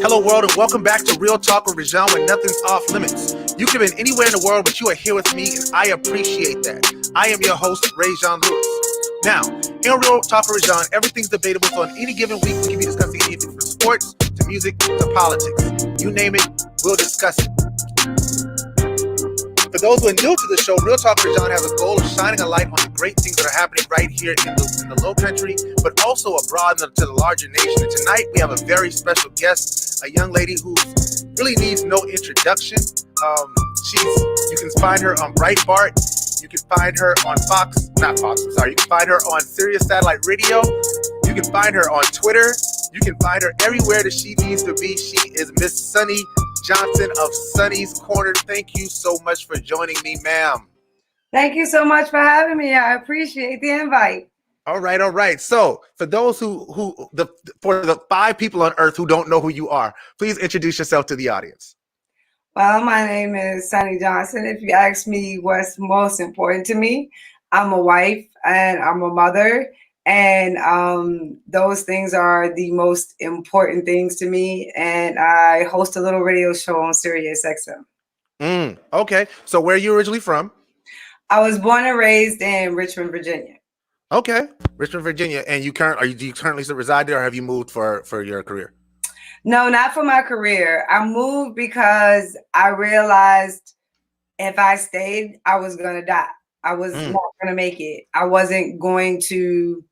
Hello world and welcome back to Real Talk with Rajan where nothing's off limits. You could have been anywhere in the world, but you are here with me and I appreciate that. I am your host, Rajan Lewis. Now, here on Real Talk with Rajan, everything's debatable, so on any given week we can be discussing anything from sports to music to politics. You name it, we'll discuss it. For those who are new to the show, Real Talk with Rajan has a goal of shining a light on the great things that are happening right here in the Low Country, but also abroad to the larger nation. And tonight we have a very special guest, a young lady who really needs no introduction. You can find her on Breitbart. You can find her on You can find her on Sirius Satellite Radio. You can find her on Twitter. You can find her everywhere that she needs to be. She is Miss Sonnie Johnson of Sonnie's Corner. Thank you so much for joining me, ma'am. Thank you so much for having me. I appreciate the invite. All right. So for those for the 5 people on earth who don't know who you are, please introduce yourself to the audience. Well, my name is Sonnie Johnson. If you ask me what's most important to me, I'm a wife and I'm a mother. And those things are the most important things to me. And I host a little radio show on Sirius XM. Okay. So where are you originally from? I was born and raised in Richmond, Virginia. Okay. Richmond, Virginia. And do you currently reside there or have you moved for your career? No, not for my career. I moved because I realized if I stayed, I was going to die. I was not going to make it. I wasn't going to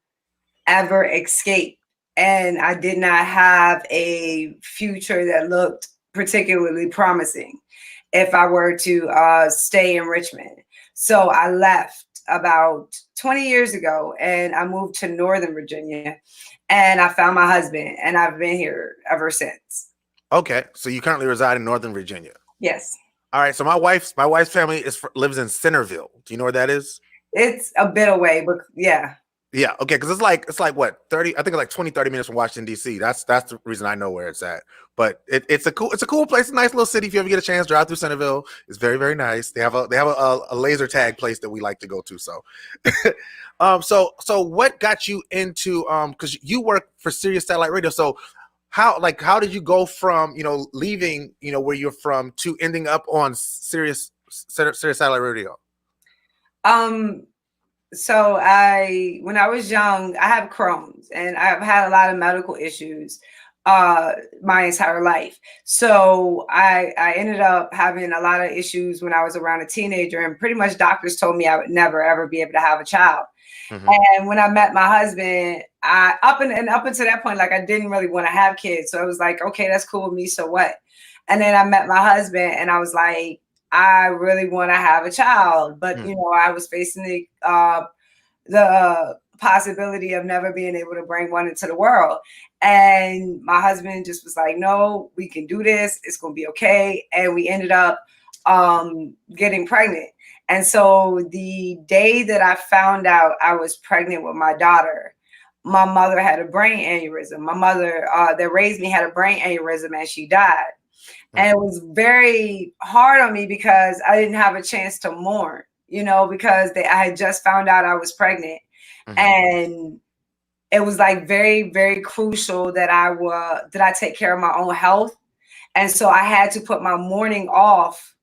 ever escape. And I did not have a future that looked particularly promising if I were to stay in Richmond. So I left about 20 years ago and I moved to Northern Virginia and I found my husband and I've been here ever since. Okay. So you currently reside in Northern Virginia? Yes. All right. So my wife's family lives in Centerville. Do you know where that is? It's a bit away, but yeah. Yeah. Okay. Because it's like what 30? I think it's like 20-30 minutes from Washington D.C. That's the reason I know where it's at. But it's a cool place, a nice little city. If you ever get a chance, drive through Centerville. It's very, very nice. They have a laser tag place that we like to go to. So, so what got you into because you work for Sirius Satellite Radio. So how did you go from leaving where you're from to ending up on Sirius Satellite Radio? So when I was young, I have Crohn's and I've had a lot of medical issues my entire life. So I ended up having a lot of issues when I was around a teenager, and pretty much doctors told me I would never ever be able to have a child. Mm-hmm. And when I met my husband, up until that point, like I didn't really want to have kids. So I was like, okay, that's cool with me. So what? And then I met my husband and I was like, I really want to have a child, but I was facing the possibility of never being able to bring one into the world. And my husband just was like, no, we can do this. It's going to be okay. And we ended up getting pregnant. And so the day that I found out I was pregnant with my daughter, my mother had a brain aneurysm. My mother that raised me had a brain aneurysm and she died. And it was very hard on me because I didn't have a chance to mourn, because I had just found out I was pregnant. Mm-hmm. And it was like very, very crucial that I take care of my own health. And so I had to put my mourning off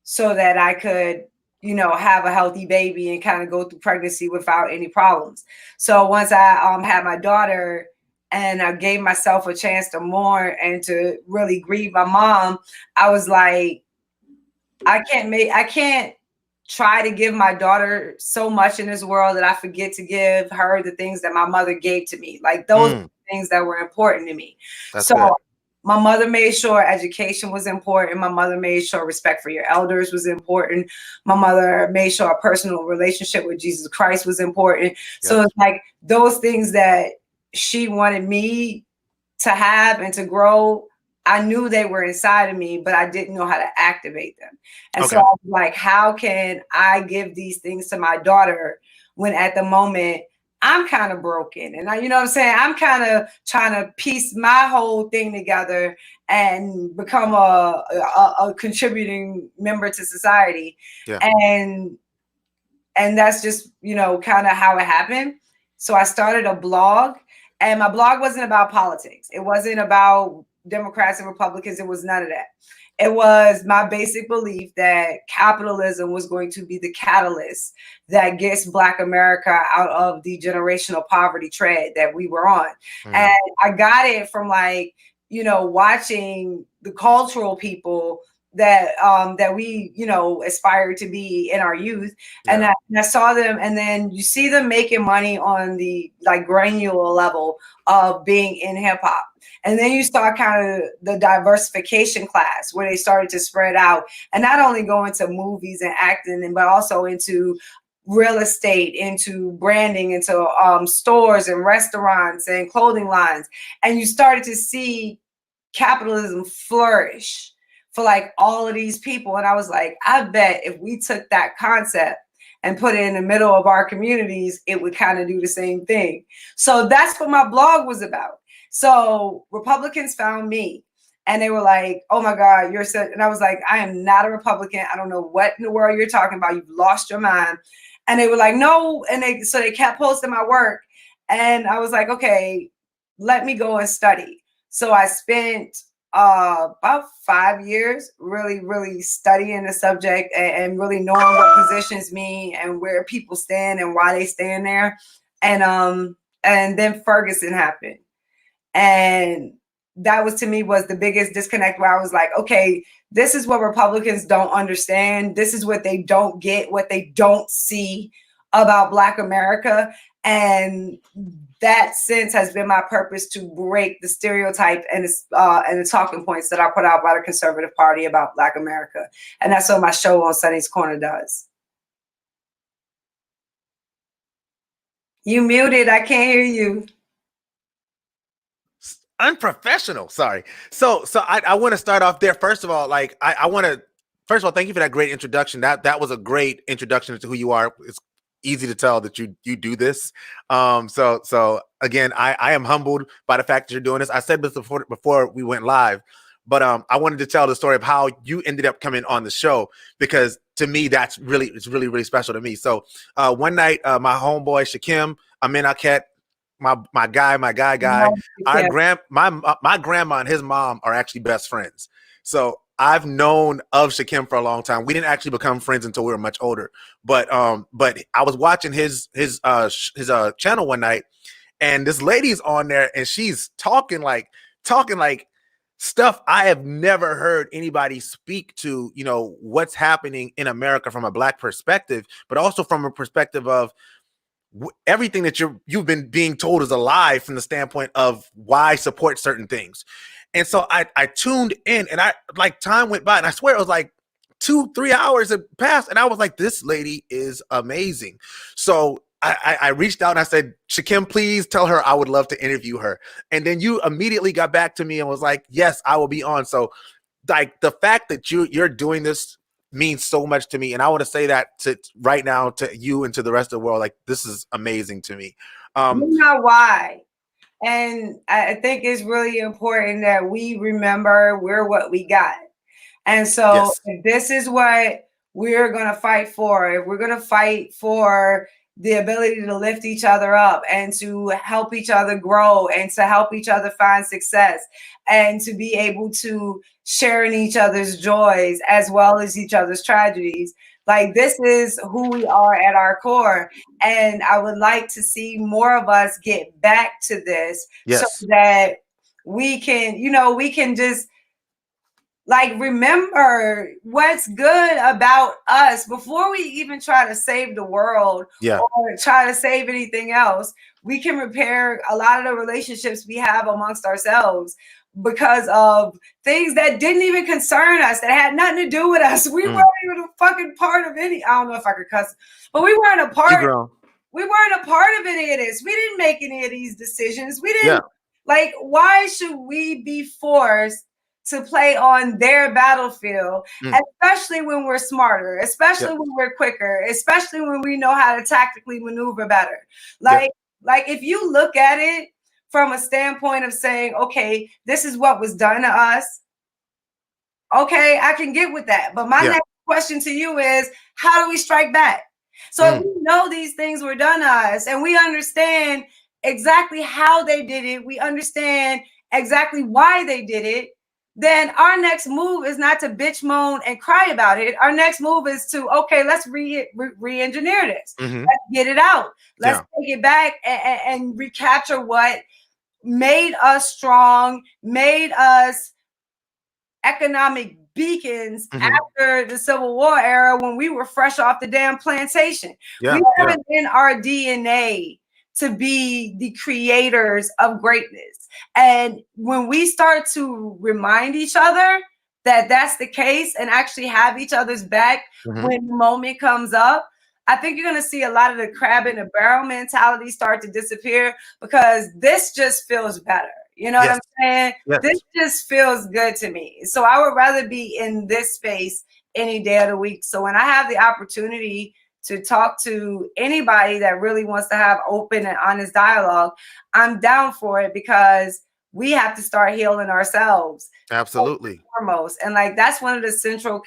so that I could, have a healthy baby and kind of go through pregnancy without any problems. So once I had my daughter, and I gave myself a chance to mourn and to really grieve my mom, I was like, I can't try to give my daughter so much in this world that I forget to give her the things that my mother gave to me. Like those are things that were important to me. That's so good. My mother made sure education was important. My mother made sure respect for your elders was important. My mother made sure a personal relationship with Jesus Christ was important. Yes. So it's like those things that she wanted me to have and to grow, I knew they were inside of me, but I didn't know how to activate them. And so I was like, how can I give these things to my daughter when at the moment I'm kind of broken? And you know what I'm saying? I'm kind of trying to piece my whole thing together and become a contributing member to society. Yeah. And that's just, kind of how it happened. So I started a blog. And my blog wasn't about politics. It wasn't about Democrats and Republicans. It was none of that. It was my basic belief that capitalism was going to be the catalyst that gets Black America out of the generational poverty tread that we were on. And I got it from like, you know, watching the cultural people that that we, you know, aspire to be in our youth. And I saw them, and then you see them making money on the like granular level of being in hip hop. And then you start kind of the diversification class where they started to spread out and not only go into movies and acting, but also into real estate, into branding, into stores and restaurants and clothing lines. And you started to see capitalism flourish for like all of these people. And I was like, I bet if we took that concept and put it in the middle of our communities, it would kind of do the same thing. So that's what my blog was about. So Republicans found me and they were like, oh my God, you're so, and I was like, I am not a Republican. I don't know what in the world you're talking about. You've lost your mind. And they were like, no. And so they kept posting my work. And I was like, okay, let me go and study. So I spent about 5 years really studying the subject and really knowing what positions mean and where people stand and why they stand there. And then Ferguson happened. And that was, to me, was the biggest disconnect, where I was like, okay, this is what Republicans don't understand. This is what they don't get, what they don't see about Black America. And that since has been my purpose, to break the stereotype and the talking points that are put out by the conservative party about Black America. And that's what my show on Sonnie's Corner does. You muted. I can't hear you. Unprofessional. Sorry. So I want to start off there. First of all, like I want to, first of all, thank you for that great introduction. That was a great introduction to who you are. It's easy to tell that you do this. So again, I am humbled by the fact that you're doing this. I said this before we went live, but I wanted to tell the story of how you ended up coming on the show, because to me, it's really special to me. So one night, my homeboy Shakim, Amin Aket, my guy, my grandma and his mom are actually best friends. So I've known of Shakim for a long time. We didn't actually become friends until we were much older. But I was watching his channel one night, and this lady's on there, and she's talking like stuff I have never heard anybody speak to, you know, what's happening in America from a Black perspective, but also from a perspective of everything that you've been being told is a lie from the standpoint of why support certain things. And so I tuned in, and I like time went by, and I swear it was like 2-3 hours had passed, and I was like, this lady is amazing. So I reached out and I said, Shakim, please tell her I would love to interview her. And then you immediately got back to me and was like, yes, I will be on. So like the fact that you're doing this means so much to me. And I want to say that to right now to you and to the rest of the world, like, this is amazing to me. You know why? And I think it's really important that we remember we're what we got. And so yes. If this is what we're going to fight for, if we're going to fight for the ability to lift each other up and to help each other grow and to help each other find success and to be able to share in each other's joys as well as each other's tragedies. Like, this is who we are at our core. And I would like to see more of us get back to this, yes. so that we can, we can just like remember what's good about us before we even try to save the world or try to save anything else. We can repair a lot of the relationships we have amongst ourselves because of things that didn't even concern us, that had nothing to do with us. We weren't even a fucking part of any, I don't know if I could cuss, but we weren't a part of any of this. We didn't make any of these decisions. We didn't, like, why should we be forced to play on their battlefield, especially when we're smarter, especially when we're quicker, especially when we know how to tactically maneuver better. Like if you look at it from a standpoint of saying, okay, this is what was done to us. Okay, I can get with that. But my next question to you is, how do we strike back? So if we know these things were done to us and we understand exactly how they did it, we understand exactly why they did it, then our next move is not to bitch, moan, and cry about it. Our next move is to, okay, let's re-engineer this. Let's get it out. Let's take it back and recapture what made us strong, made us economic beacons after the Civil War era, when we were fresh off the damn plantation. We have it in our DNA to be the creators of greatness. And when we start to remind each other that that's the case and actually have each other's back when the moment comes up, I think you're going to see a lot of the crab in the barrel mentality start to disappear, because this just feels better. You know what I'm saying? This just feels good to me. So I would rather be in this space any day of the week. So when I have the opportunity to talk to anybody that really wants to have open and honest dialogue, I'm down for it, because we have to start healing ourselves. Absolutely. Foremost. And like, that's one of the central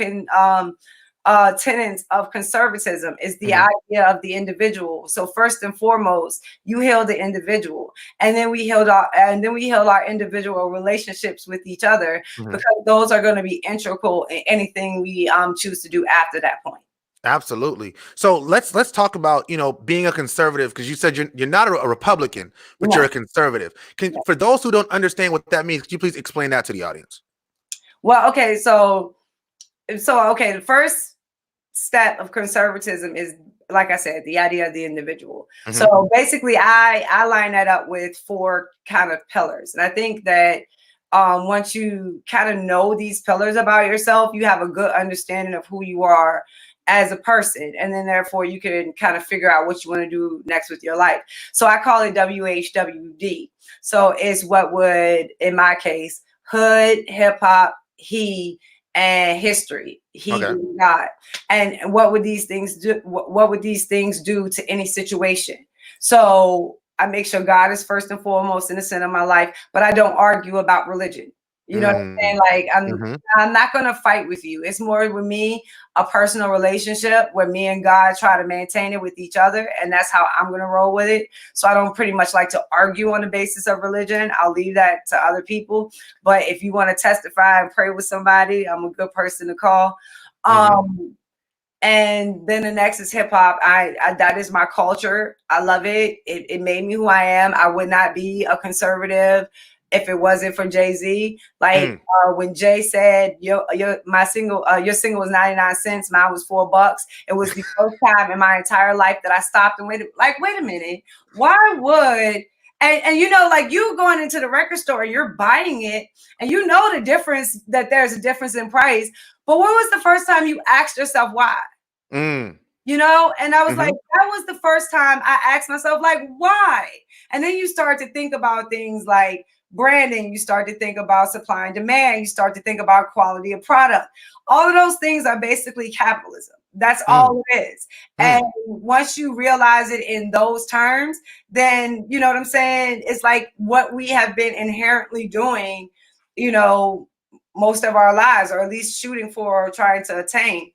tenets of conservatism, is the idea of the individual. So first and foremost, you heal the individual, and then we heal our individual relationships with each other, because those are going to be integral in anything we choose to do after that point. Absolutely. So let's talk about, being a conservative, because you said you're not a Republican, but you're a conservative. For those who don't understand what that means, could you please explain that to the audience? Well, okay, so the first step of conservatism is, like I said, the idea of the individual. So basically, I line that up with 4 kind of pillars, and I think that once you kind of know these pillars about yourself, you have a good understanding of who you are as a person, and then therefore you can kind of figure out what you want to do next with your life. So I call it WHWD. So it's what would, in my case, hood, hip hop, and history. He God. And what would these things do? What would these things do to any situation? So I make sure God is first and foremost in the center of my life, but I don't argue about religion. You know what I'm saying? Like, I'm not going to fight with you. It's more with me, a personal relationship where me and God try to maintain it with each other. And that's how I'm going to roll with it. So I don't pretty much like to argue on the basis of religion. I'll leave that to other people. But if you want to testify and pray with somebody, I'm a good person to call. And then the next is hip hop. I that is my culture. I love it. It made me who I am. I would not be a conservative if it wasn't for Jay-Z. Like when Jay said, your single was 99 cents, mine was $4. It was the first time in my entire life that I stopped and wait a minute, why would, and like, you going into the record store, you're buying it, and you know the difference, that there's a difference in price. But when was the first time you asked yourself why? And I was like, that was the first time I asked myself, like, why? And then you start to think about things like branding, you start to think about supply and demand, you start to think about quality of product. All of those things are basically capitalism. That's all it is. And once you realize it in those terms, then you know what I'm saying? It's like what we have been inherently doing, most of our lives, or at least shooting for or trying to attain.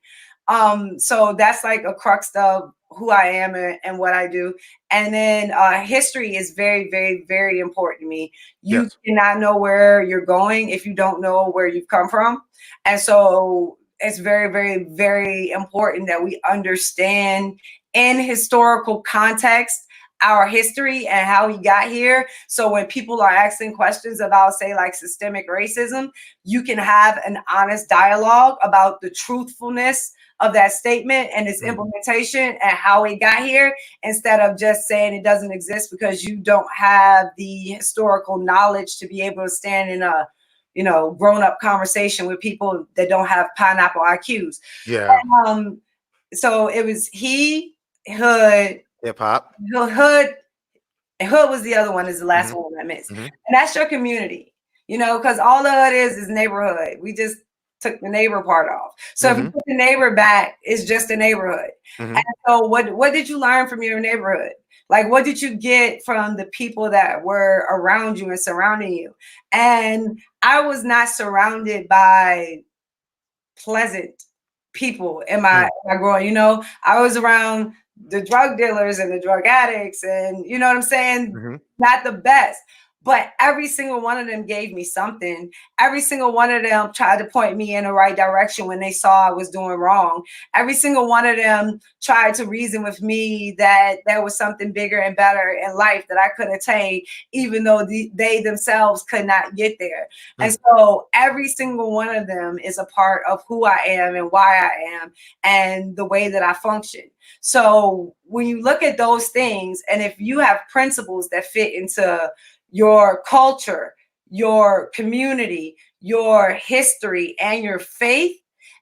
So that's like a crux of who I am and what I do. And then history is very, very, very important to me. You cannot know where you're going if you don't know where you've come from. And so it's very, very, very important that we understand in historical context our history and how we got here. So when people are asking questions about, say, like systemic racism, you can have an honest dialogue about the truthfulness of that statement and its implementation and how it got here, instead of just saying it doesn't exist because you don't have the historical knowledge to be able to stand in a grown-up conversation with people that don't have pineapple IQs. So it was hood, hip hop, hood was the other one, is the last one I missed. And that's your community, because all of it is neighborhood. We just took the neighbor part off. So if you put the neighbor back, it's just a neighborhood. And so what did you learn from your neighborhood? Like, what did you get from the people that were around you and surrounding you? And I was not surrounded by pleasant people in my growing. I was around the drug dealers and the drug addicts, and you know what I'm saying? Mm-hmm. Not the best. But every single one of them gave me something. Every single one of them tried to point me in the right direction when they saw I was doing wrong. Every single one of them tried to reason with me that there was something bigger and better in life that I could attain, even though they themselves could not get there. And so every single one of them is a part of who I am and why I am and the way that I function. So when you look at those things, and if you have principles that fit into your culture, your community, your history, and your faith,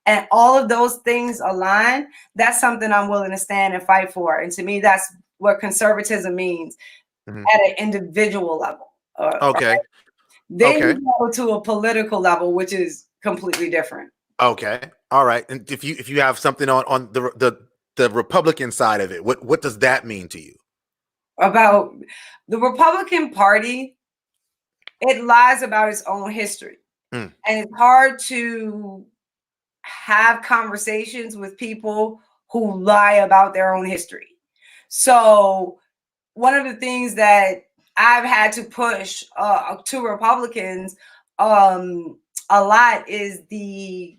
and all of those things align, that's something I'm willing to stand and fight for. And to me, that's what conservatism means at an individual level. Okay. Right? Then Okay. you go to a political level, which is completely different. Okay. All right. And if you have something on the Republican side of it, what does that mean to you? About the Republican Party, it lies about its own history. And it's hard to have conversations with people who lie about their own history. So one of the things that I've had to push to Republicans a lot is the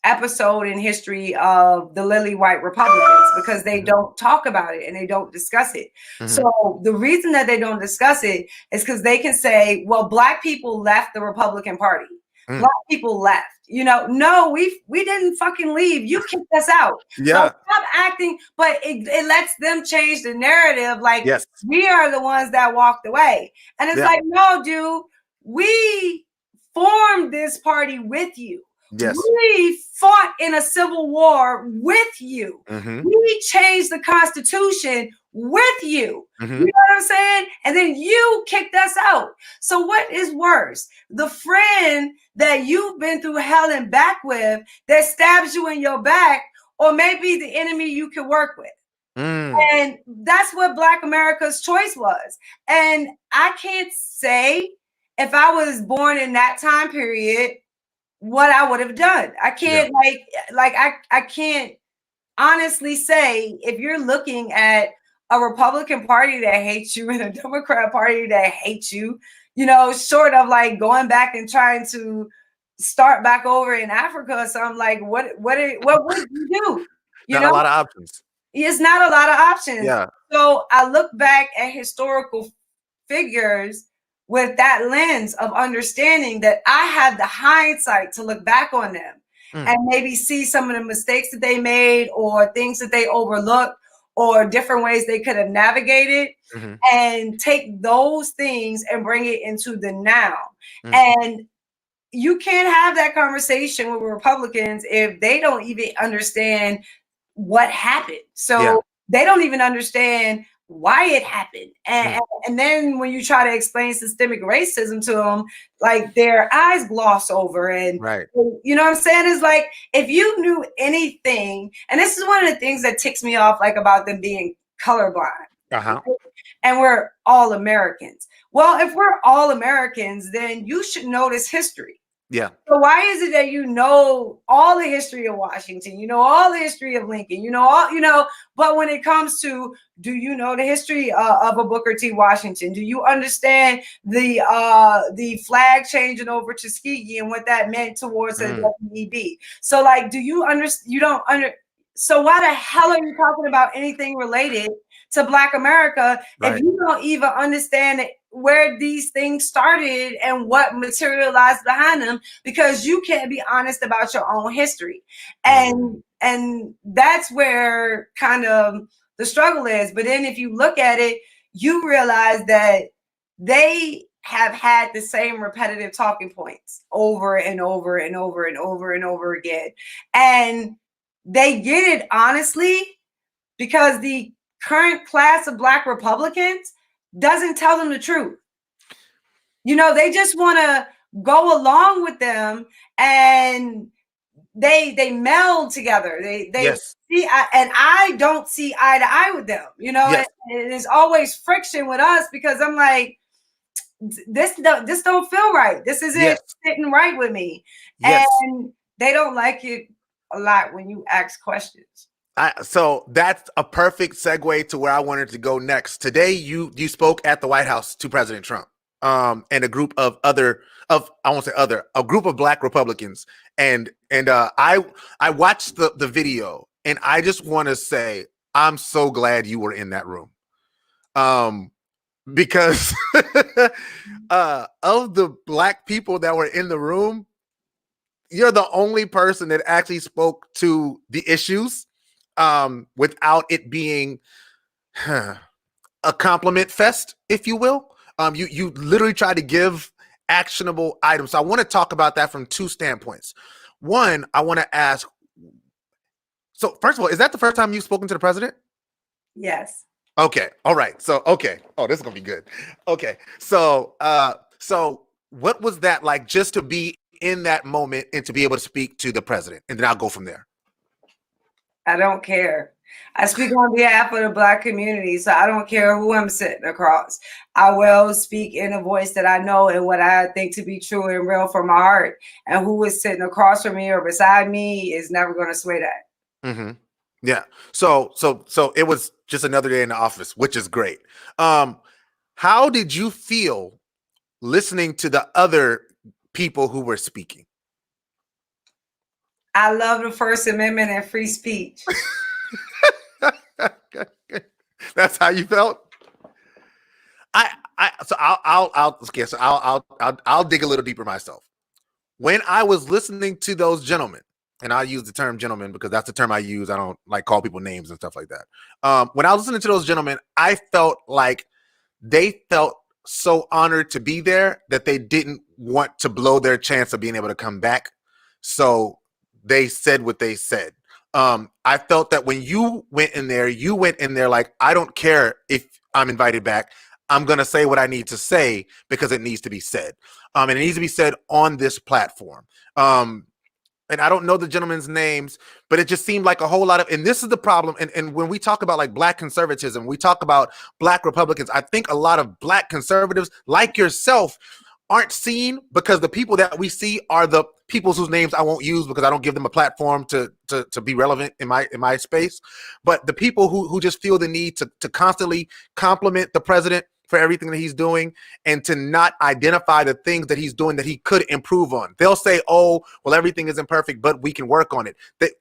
episode in history of the lily white Republicans, because they don't talk about it and they don't discuss it. So the reason that they don't discuss it is because they can say, well, Black people left the Republican Party. Black people left. You know, no, we didn't fucking leave. You kicked us out. Yeah. So stop acting, but it lets them change the narrative. Like, yes, we are the ones that walked away. And it's like, no, dude, we formed this party with you. Yes. We fought in a civil war with you. We changed the Constitution with you. You know what I'm saying? And then you kicked us out. So what is worse? The friend that you've been through hell and back with that stabs you in your back, or maybe the enemy you can work with? And that's what Black America's choice was. And I can't say if I was born in that time period what I would have done. I can't I can't honestly say, if you're looking at a Republican Party that hates you and a Democrat Party that hates you, you know, short of like going back and trying to start back over in Africa or something, like what would you do? Not a lot of options. It's not a lot of options. Yeah. So I look back at historical figures with that lens of understanding that I had the hindsight to look back on them and maybe see some of the mistakes that they made or things that they overlooked or different ways they could have navigated, and take those things and bring it into the now. And you can't have that conversation with Republicans if they don't even understand what happened. So they don't even understand why it happened. And then when you try to explain systemic racism to them, like their eyes gloss over. And you know what I'm saying? It's like, if you knew anything, and this is one of the things that ticks me off, like about them being colorblind. And we're all Americans. Well, if we're all Americans, then you should know this history. Yeah. So why is it that you know all the history of Washington, you know all the history of Lincoln, you know all, you know, but when it comes to, do you know the history of a Booker T. Washington? Do you understand the flag changing over Tuskegee and what that meant towards the WEB? So like, do you understand? You don't under. So why the hell are you talking about anything related to Black America if you don't even understand where these things started and what materialized behind them, because you can't be honest about your own history? And that's where kind of the struggle is. But then if you look at it, you realize that they have had the same repetitive talking points over and over and over and over and over again. And they get it honestly because the current class of Black Republicans doesn't tell them the truth. You know, they just want to go along with them, and they meld together. They see, and I don't see eye to eye with them. You know, and there's always friction with us because I'm like, this don't feel right. This isn't sitting right with me. And they don't like it a lot when you ask questions. So that's a perfect segue to where I wanted to go next. Today, you spoke at the White House to President Trump, and a group of I won't say other, a group of Black Republicans, and I watched the video, and I just want to say I'm so glad you were in that room, um, because of the Black people that were in the room, you're the only person that actually spoke to the issues, without it being a compliment fest, if you will. You literally try to give actionable items. So I want to talk about that from two standpoints. One, I want to ask. So first of all, is that the first time you've spoken to the president? Yes. Okay. All right. So okay. Oh, this is gonna be good. Okay. So what was that like, just to be in that moment and to be able to speak to the president? And then I'll go from there. I don't care. I speak on behalf of the Black community, so I don't care who I'm sitting across. I will speak in a voice that I know and what I think to be true and real from my heart. And who is sitting across from me or beside me is never going to sway that. Mm-hmm. Yeah. So it was just another day in the office, which is great. How did you feel listening to the other people who were speaking? I love the First Amendment and free speech. That's how you felt? I'll dig a little deeper myself. When I was listening to those gentlemen, and I use the term gentleman because that's the term I use. I don't like call people names and stuff like that. When I was listening to those gentlemen, I felt like they felt so honored to be there that they didn't want to blow their chance of being able to come back. So they said what they said. I felt that when you went in there like, I don't care if I'm invited back. I'm going to say what I need to say because it needs to be said. And it needs to be said on this platform. And I don't know the gentlemen's names, but it just seemed like a whole lot of, and this is the problem. And when we talk about like Black conservatism, we talk about Black Republicans, I think a lot of Black conservatives like yourself aren't seen because the people that we see are the people whose names I won't use because I don't give them a platform to be relevant in my space. But the people who just feel the need to constantly compliment the president for everything that he's doing and to not identify the things that he's doing that he could improve on. They'll say, "Oh, well, everything isn't perfect, but we can work on it." But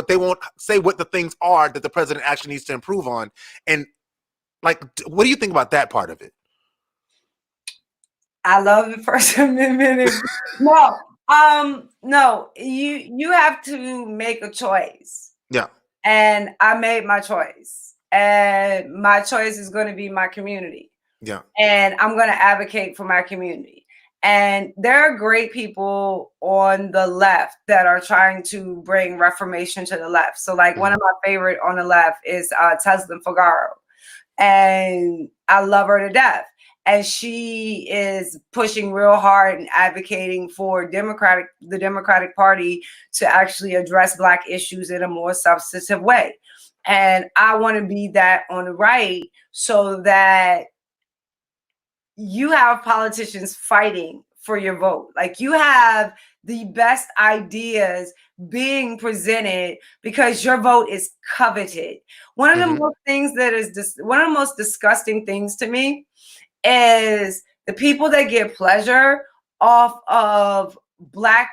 they won't say what the things are that the president actually needs to improve on. And like, what do you think about that part of it? I love the First Amendment. No, you have to make a choice. Yeah. And I made my choice. And my choice is going to be my community. Yeah. And I'm going to advocate for my community. And there are great people on the left that are trying to bring reformation to the left. So like one of my favorite on the left is Tesla Figaro. And I love her to death. And she is pushing real hard and advocating for the Democratic Party to actually address Black issues in a more substantive way. And I want to be that on the right so that you have politicians fighting for your vote. Like you have the best ideas being presented because your vote is coveted. One of the most things that is one of the most disgusting things to me is the people that get pleasure off of Black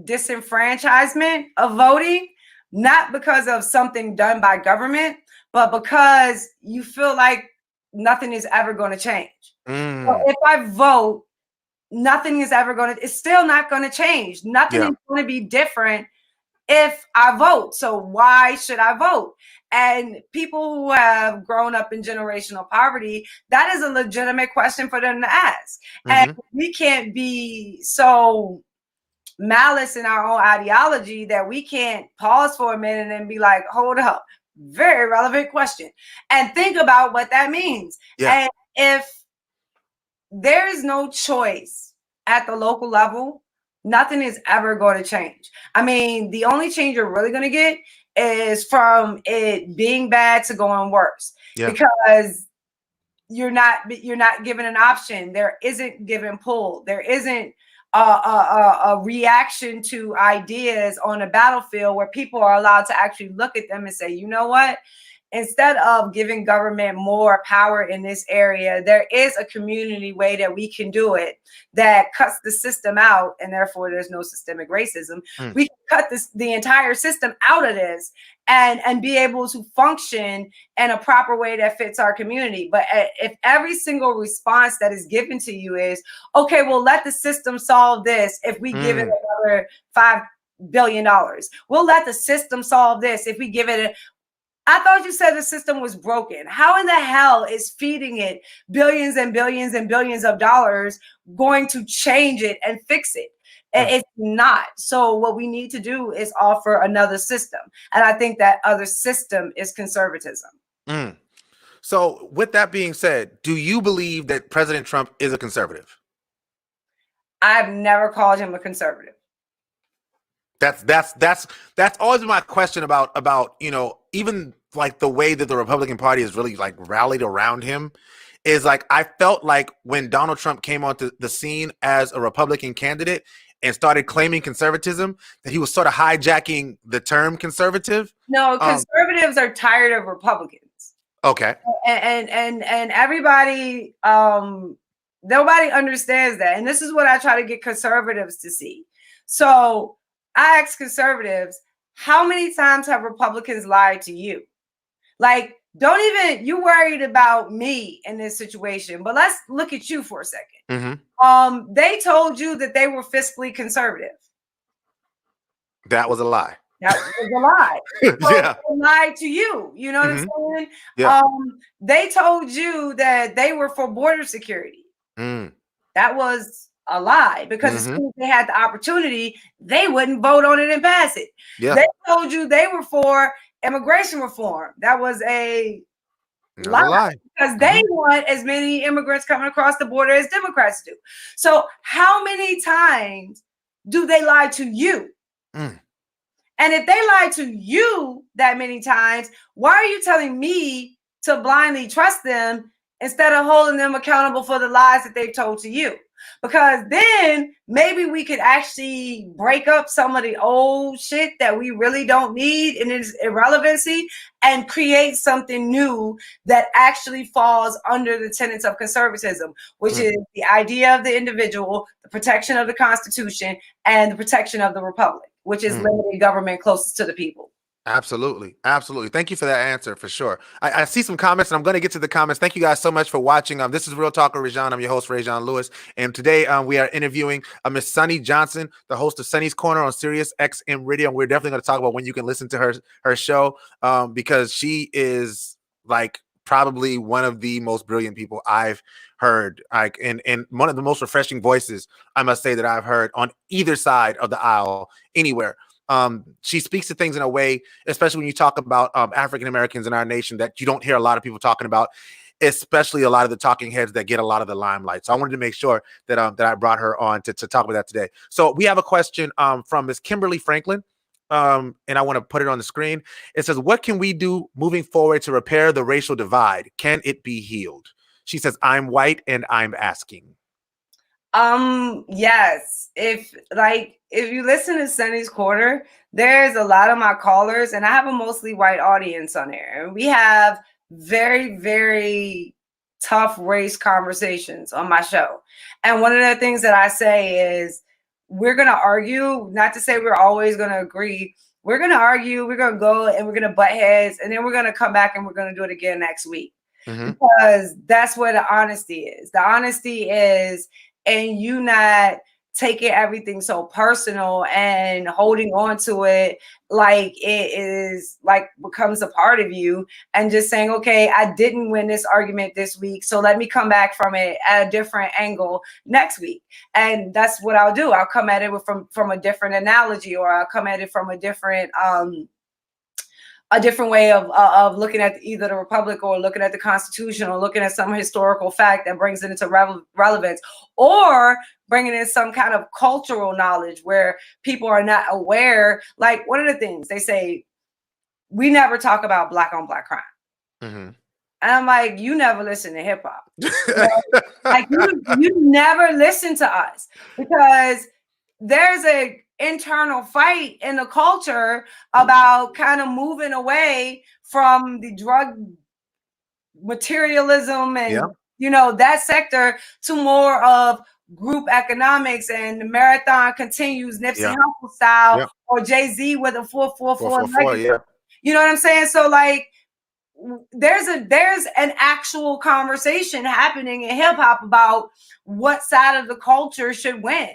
disenfranchisement of voting, not because of something done by government, but because you feel like nothing is ever going to change. So if I vote, nothing is ever going to, it's still not going to change. Nothing is going to be different if I vote. So why should I vote? And people who have grown up in generational poverty, that is a legitimate question for them to ask. And we can't be so malice in our own ideology that we can't pause for a minute and be like, hold up, very relevant question. And think about what that means. Yeah. And if there is no choice at the local level, nothing is ever going to change. I mean, the only change you're really going to get is from it being bad to going worse, because you're not given an option. There isn't give and pull. There isn't a reaction to ideas on a battlefield where people are allowed to actually look at them and say, you know what? Instead of giving government more power in this area, there is a community way that we can do it that cuts the system out, and therefore there's no systemic racism. We can cut the entire system out of this and be able to function in a proper way that fits our community. But if every single response that is given to you is, okay, well, let the system solve this if we give it another $5 billion. We'll let the system solve this if we give it I thought you said the system was broken. How in the hell is feeding it billions and billions and billions of dollars going to change it and fix it? It's not. So what we need to do is offer another system. And I think that other system is conservatism. So with that being said, do you believe that President Trump is a conservative? I've never called him a conservative. That's always my question about, you know, even like the way that the Republican Party has really like rallied around him is like, I felt like when Donald Trump came onto the scene as a Republican candidate and started claiming conservatism, that he was sort of hijacking the term conservative. No, conservatives are tired of Republicans. Okay. And everybody, nobody understands that. And this is what I try to get conservatives to see. So I ask conservatives, how many times have Republicans lied to you? Like, don't even, you worried about me in this situation, but let's look at you for a second. They told you that they were fiscally conservative. That was a lie. That was a lie. So yeah. they lied to you. You know what I'm saying? Yeah. They told you that they were for border security. That was a lie, because as soon as they had the opportunity, they wouldn't vote on it and pass it. Yeah. They told you they were for immigration reform. That was a lie, because they want as many immigrants coming across the border as Democrats do. So how many times do they lie to you? And if they lie to you that many times, why are you telling me to blindly trust them instead of holding them accountable for the lies that they've told to you? Because then maybe we could actually break up some of the old shit that we really don't need in its irrelevancy and create something new that actually falls under the tenets of conservatism, which is the idea of the individual, the protection of the Constitution, and the protection of the Republic, which is limited government closest to the people. Absolutely. Absolutely. Thank you for that answer, for sure. I see some comments, and I'm going to get to the comments. Thank you guys so much for watching. This is Real Talker Rajon. I'm your host, Rajon Lewis. And today we are interviewing Miss Sonnie Johnson, the host of Sonnie's Corner on Sirius XM Radio. And we're definitely going to talk about when you can listen to her show, because she is like probably one of the most brilliant people I've heard, like, and one of the most refreshing voices, I must say, that I've heard on either side of the aisle anywhere. She speaks to things in a way, especially when you talk about African Americans in our nation, that you don't hear a lot of people talking about, especially a lot of the talking heads that get a lot of the limelight. So I wanted to make sure that that I brought her on to talk about that today. So we have a question from Ms. Kimberly Franklin, and I want to put it on the screen. It says, what can we do moving forward to repair the racial divide? Can it be healed? She says, I'm white and I'm asking. Yes. If you listen to Sonnie's Corner, there's a lot of my callers, and I have a mostly white audience on there. And we have very, very tough race conversations on my show. And one of the things that I say is, we're going to argue, not to say we're always going to agree. We're going to argue, we're going to go and we're going to butt heads, and then we're going to come back and we're going to do it again next week. Because that's where the honesty is. The honesty is, and you not taking everything so personal and holding on to it like it is, like, becomes a part of you, and just saying, okay, I didn't win this argument this week, so let me come back from it at a different angle next week. And that's what I'll do. I'll come at it from a different analogy, or I'll come at it from a different way of looking at either the Republic, or looking at the Constitution, or looking at some historical fact that brings it into relevance, or bringing in some kind of cultural knowledge where people are not aware. Like, one of the things they say, we never talk about Black on Black crime. And I'm like, you never listen to hip hop. You know? Like you never listen to us because there's a internal fight in the culture about kind of moving away from the drug materialism and that sector to more of group economics and the marathon continues Nipsey Hussle style or Jay-Z with a 444 legacy. You know what I'm saying? So like there's an actual conversation happening in hip hop about what side of the culture should win.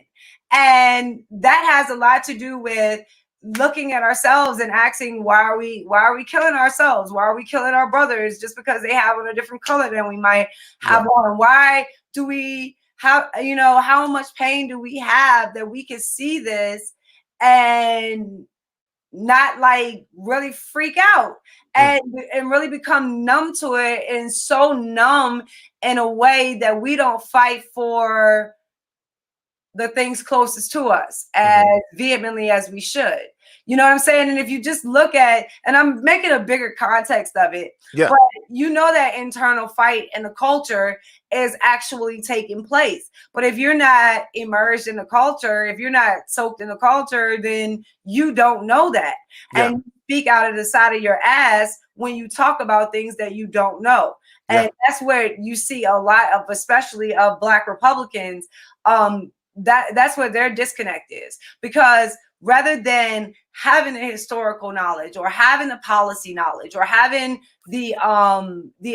And that has a lot to do with looking at ourselves and asking why are we killing ourselves? Why are we killing our brothers just because they have on a different color than we might have on? Why do we how much pain do we have that we can see this and not like really freak out and really become numb to it, and so numb in a way that we don't fight for the things closest to us as vehemently as we should. You know what I'm saying? And if you just look at, and I'm making a bigger context of it, but you know that internal fight in the culture is actually taking place. But if you're not immersed in the culture, if you're not soaked in the culture, then you don't know that. And you speak out of the side of your ass when you talk about things that you don't know. And that's where you see a lot of, especially of Black Republicans, that's where their disconnect is, because rather than having the historical knowledge or having the policy knowledge or having the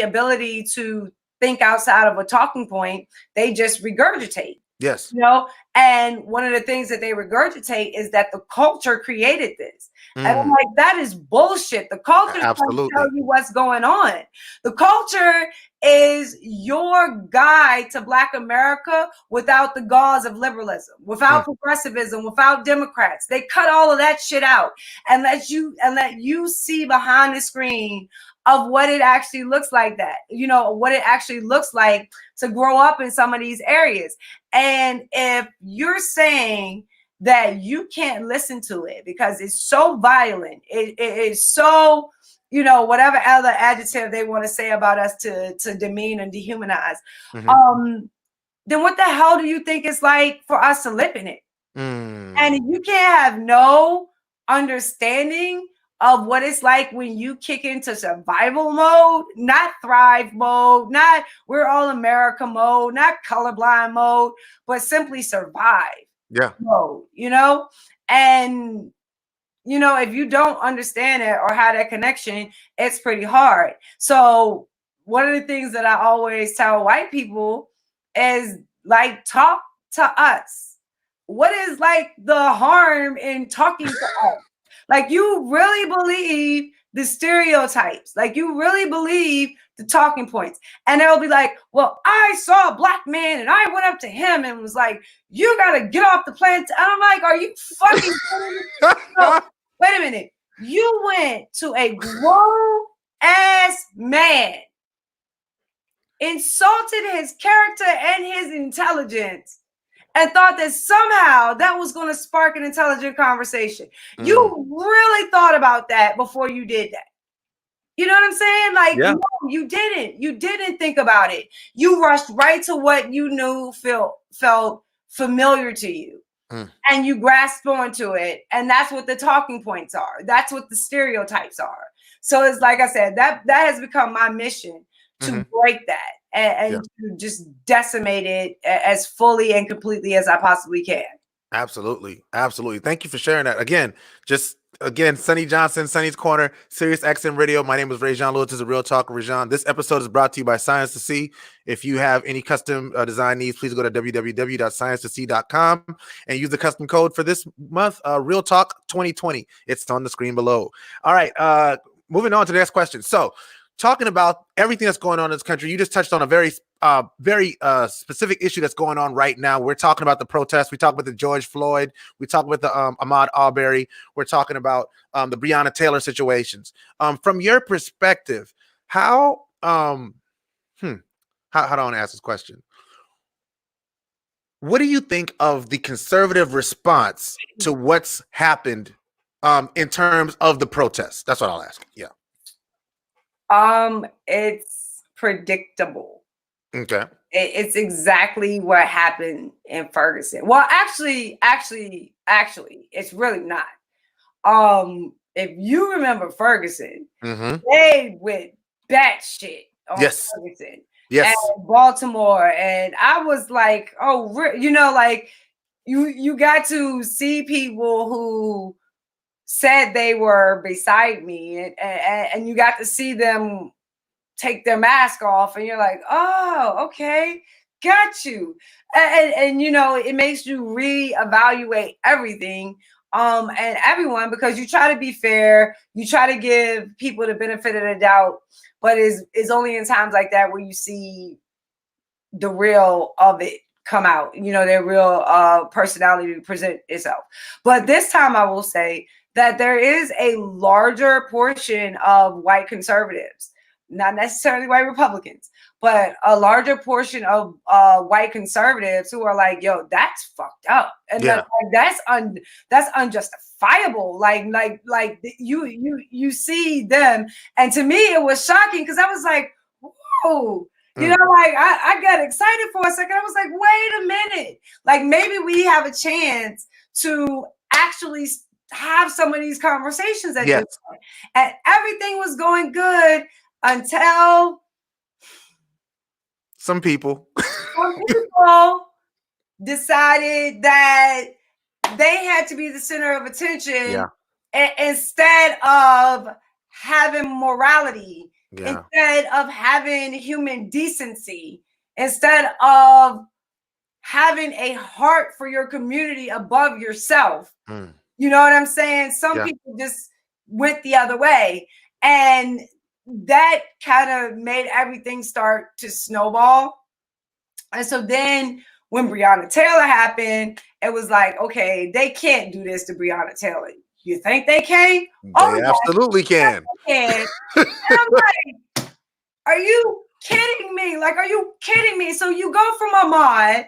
ability to think outside of a talking point, they just regurgitate. Yes. You know, and one of the things that they regurgitate is that the culture created this. And I'm like, that is bullshit. The culture is trying to tell you what's going on. The culture is your guide to Black America without the gauze of liberalism, without progressivism, without Democrats. They cut all of that shit out and let you see behind the screen of what it actually looks like, that, you know, what it actually looks like to grow up in some of these areas. And if you're saying that you can't listen to it because it's so violent, it is so, you know, whatever other adjective they want to say about us to demean and dehumanize, then what the hell do you think it's like for us to live in it? And if you can't have no understanding of what it's like when you kick into survival mode, not thrive mode, not we're all America mode, not colorblind mode, but simply survive mode, you know? And, you know, if you don't understand it or have that connection, it's pretty hard. So one of the things that I always tell white people is like, talk to us. What is like the harm in talking to us? Like, you really believe the stereotypes, like you really believe the talking points. And they'll be like, well, I saw a Black man and I went up to him and was like, you gotta get off the planet. And I'm like, are you fucking no, wait a minute. You went to a grown ass man, insulted his character and his intelligence, and thought that somehow that was going to spark an intelligent conversation. You really thought about that before you did that. You know what I'm saying? Like, no, you didn't. You didn't think about it. You rushed right to what you knew felt familiar to you. And you grasped onto it. And that's what the talking points are. That's what the stereotypes are. So it's like I said, that has become my mission to break that and to just decimate it as fully and completely as I possibly can. Absolutely. Absolutely. Thank you for sharing that. Again, Sonnie Johnson, Sonnie's Corner, Sirius XM Radio. My name is Rajon Lewis. This is a Real Talk with Rajon. This episode is brought to you by Science to See. If you have any custom design needs, please go to www.sciencetosee.com and use the custom code for this month, Real Talk 2020. It's on the screen below. All right. Moving on to the next question. So, talking about everything that's going on in this country, you just touched on a very specific issue that's going on right now. We're talking about the protests. We talked about the George Floyd. We talked about the Ahmaud Arbery. We're talking about the Breonna Taylor situations. From your perspective, how do I want to ask this question? What do you think of the conservative response to what's happened in terms of the protests? That's what I'll ask. Yeah. It's predictable. Okay. It's exactly what happened in Ferguson. Well, actually, it's really not. If you remember Ferguson, they went batshit on Yes. Ferguson Yes. and Baltimore, and I was like, oh, like you got to see people who said they were beside me, and you got to see them take their mask off, and you're like, oh, okay, got you. And it makes you reevaluate everything, and everyone, because you try to be fair, you try to give people the benefit of the doubt, but it's only in times like that where you see the real of it come out, their real personality present itself. But this time I will say that there is a larger portion of white conservatives, not necessarily white Republicans, but a larger portion of white conservatives who are like, yo, that's fucked up. And that's unjustifiable. Like you see them. And to me, it was shocking because I was like, whoa. Like I got excited for a second. I was like, wait a minute. Like maybe we have a chance to actually have some of these conversations at this point. And everything was going good until some people decided that they had to be the center of attention instead of having morality. Instead of having human decency, instead of having a heart for your community above yourself. You know what I'm saying? Some people just went the other way. And that kind of made everything start to snowball. And so then when Breonna Taylor happened, it was like, okay, they can't do this to Breonna Taylor. You think they can? They absolutely can. And I'm like, are you kidding me? Like, are you kidding me? So you go from Ahmaud,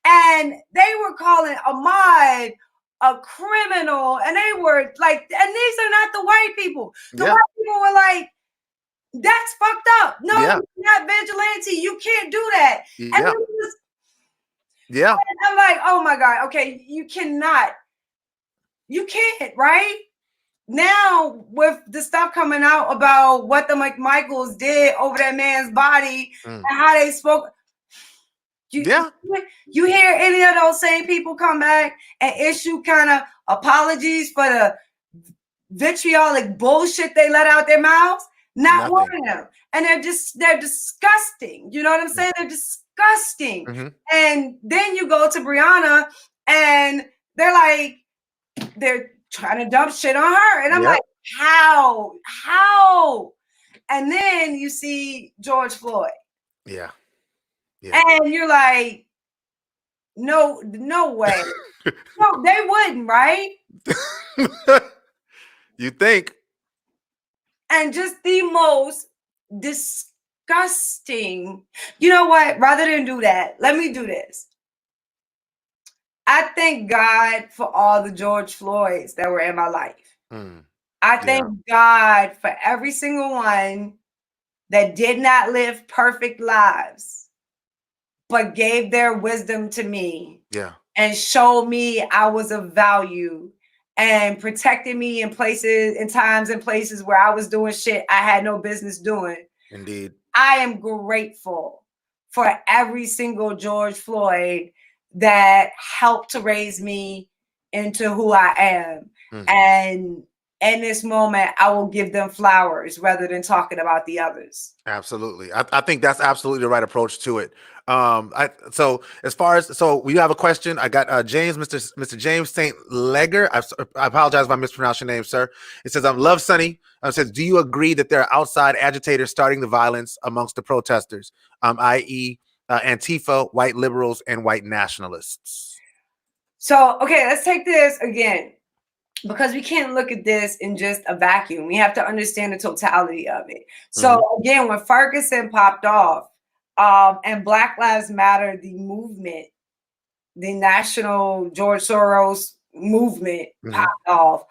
and they were calling Ahmaud a criminal, and they were like, and these are not the white people. The white people were like, that's fucked up. No, you're not vigilante. You can't do that. And it was, and I'm like, oh my God, okay, you cannot. You can't, right? Now, with the stuff coming out about what the McMichaels did over that man's body and how they spoke, you hear any of those same people come back and issue kind of apologies for the vitriolic bullshit they let out their mouths? Not one of them. And they're disgusting. You know what I'm saying? They're disgusting. And then you go to Breonna, and they're like, they're trying to dump shit on her. And I'm like, how? And then you see George Floyd. And you're like, no way. No, they wouldn't, right? You think. And just the most disgusting. You know what? Rather than do that, let me do this. I thank God for all the George Floyds that were in my life. I thank God for every single one that did not live perfect lives, but gave their wisdom to me and showed me I was of value and protected me in times and places where I was doing shit I had no business doing. Indeed. I am grateful for every single George Floyd that helped to raise me into who I am. And in this moment, I will give them flowers rather than talking about the others. Absolutely. I think that's absolutely the right approach to it. So we have a question. I got James, Mr. James St. Leger. I apologize if I mispronounced your name, sir. It says, love Sonnie. It says, do you agree that there are outside agitators starting the violence amongst the protesters, i.e., Antifa, white liberals, and white nationalists? So, okay, let's take this again, because we can't look at this in just a vacuum. We have to understand the totality of it. So again, when Ferguson popped off, and Black Lives Matter, the movement, the national George Soros movement popped off,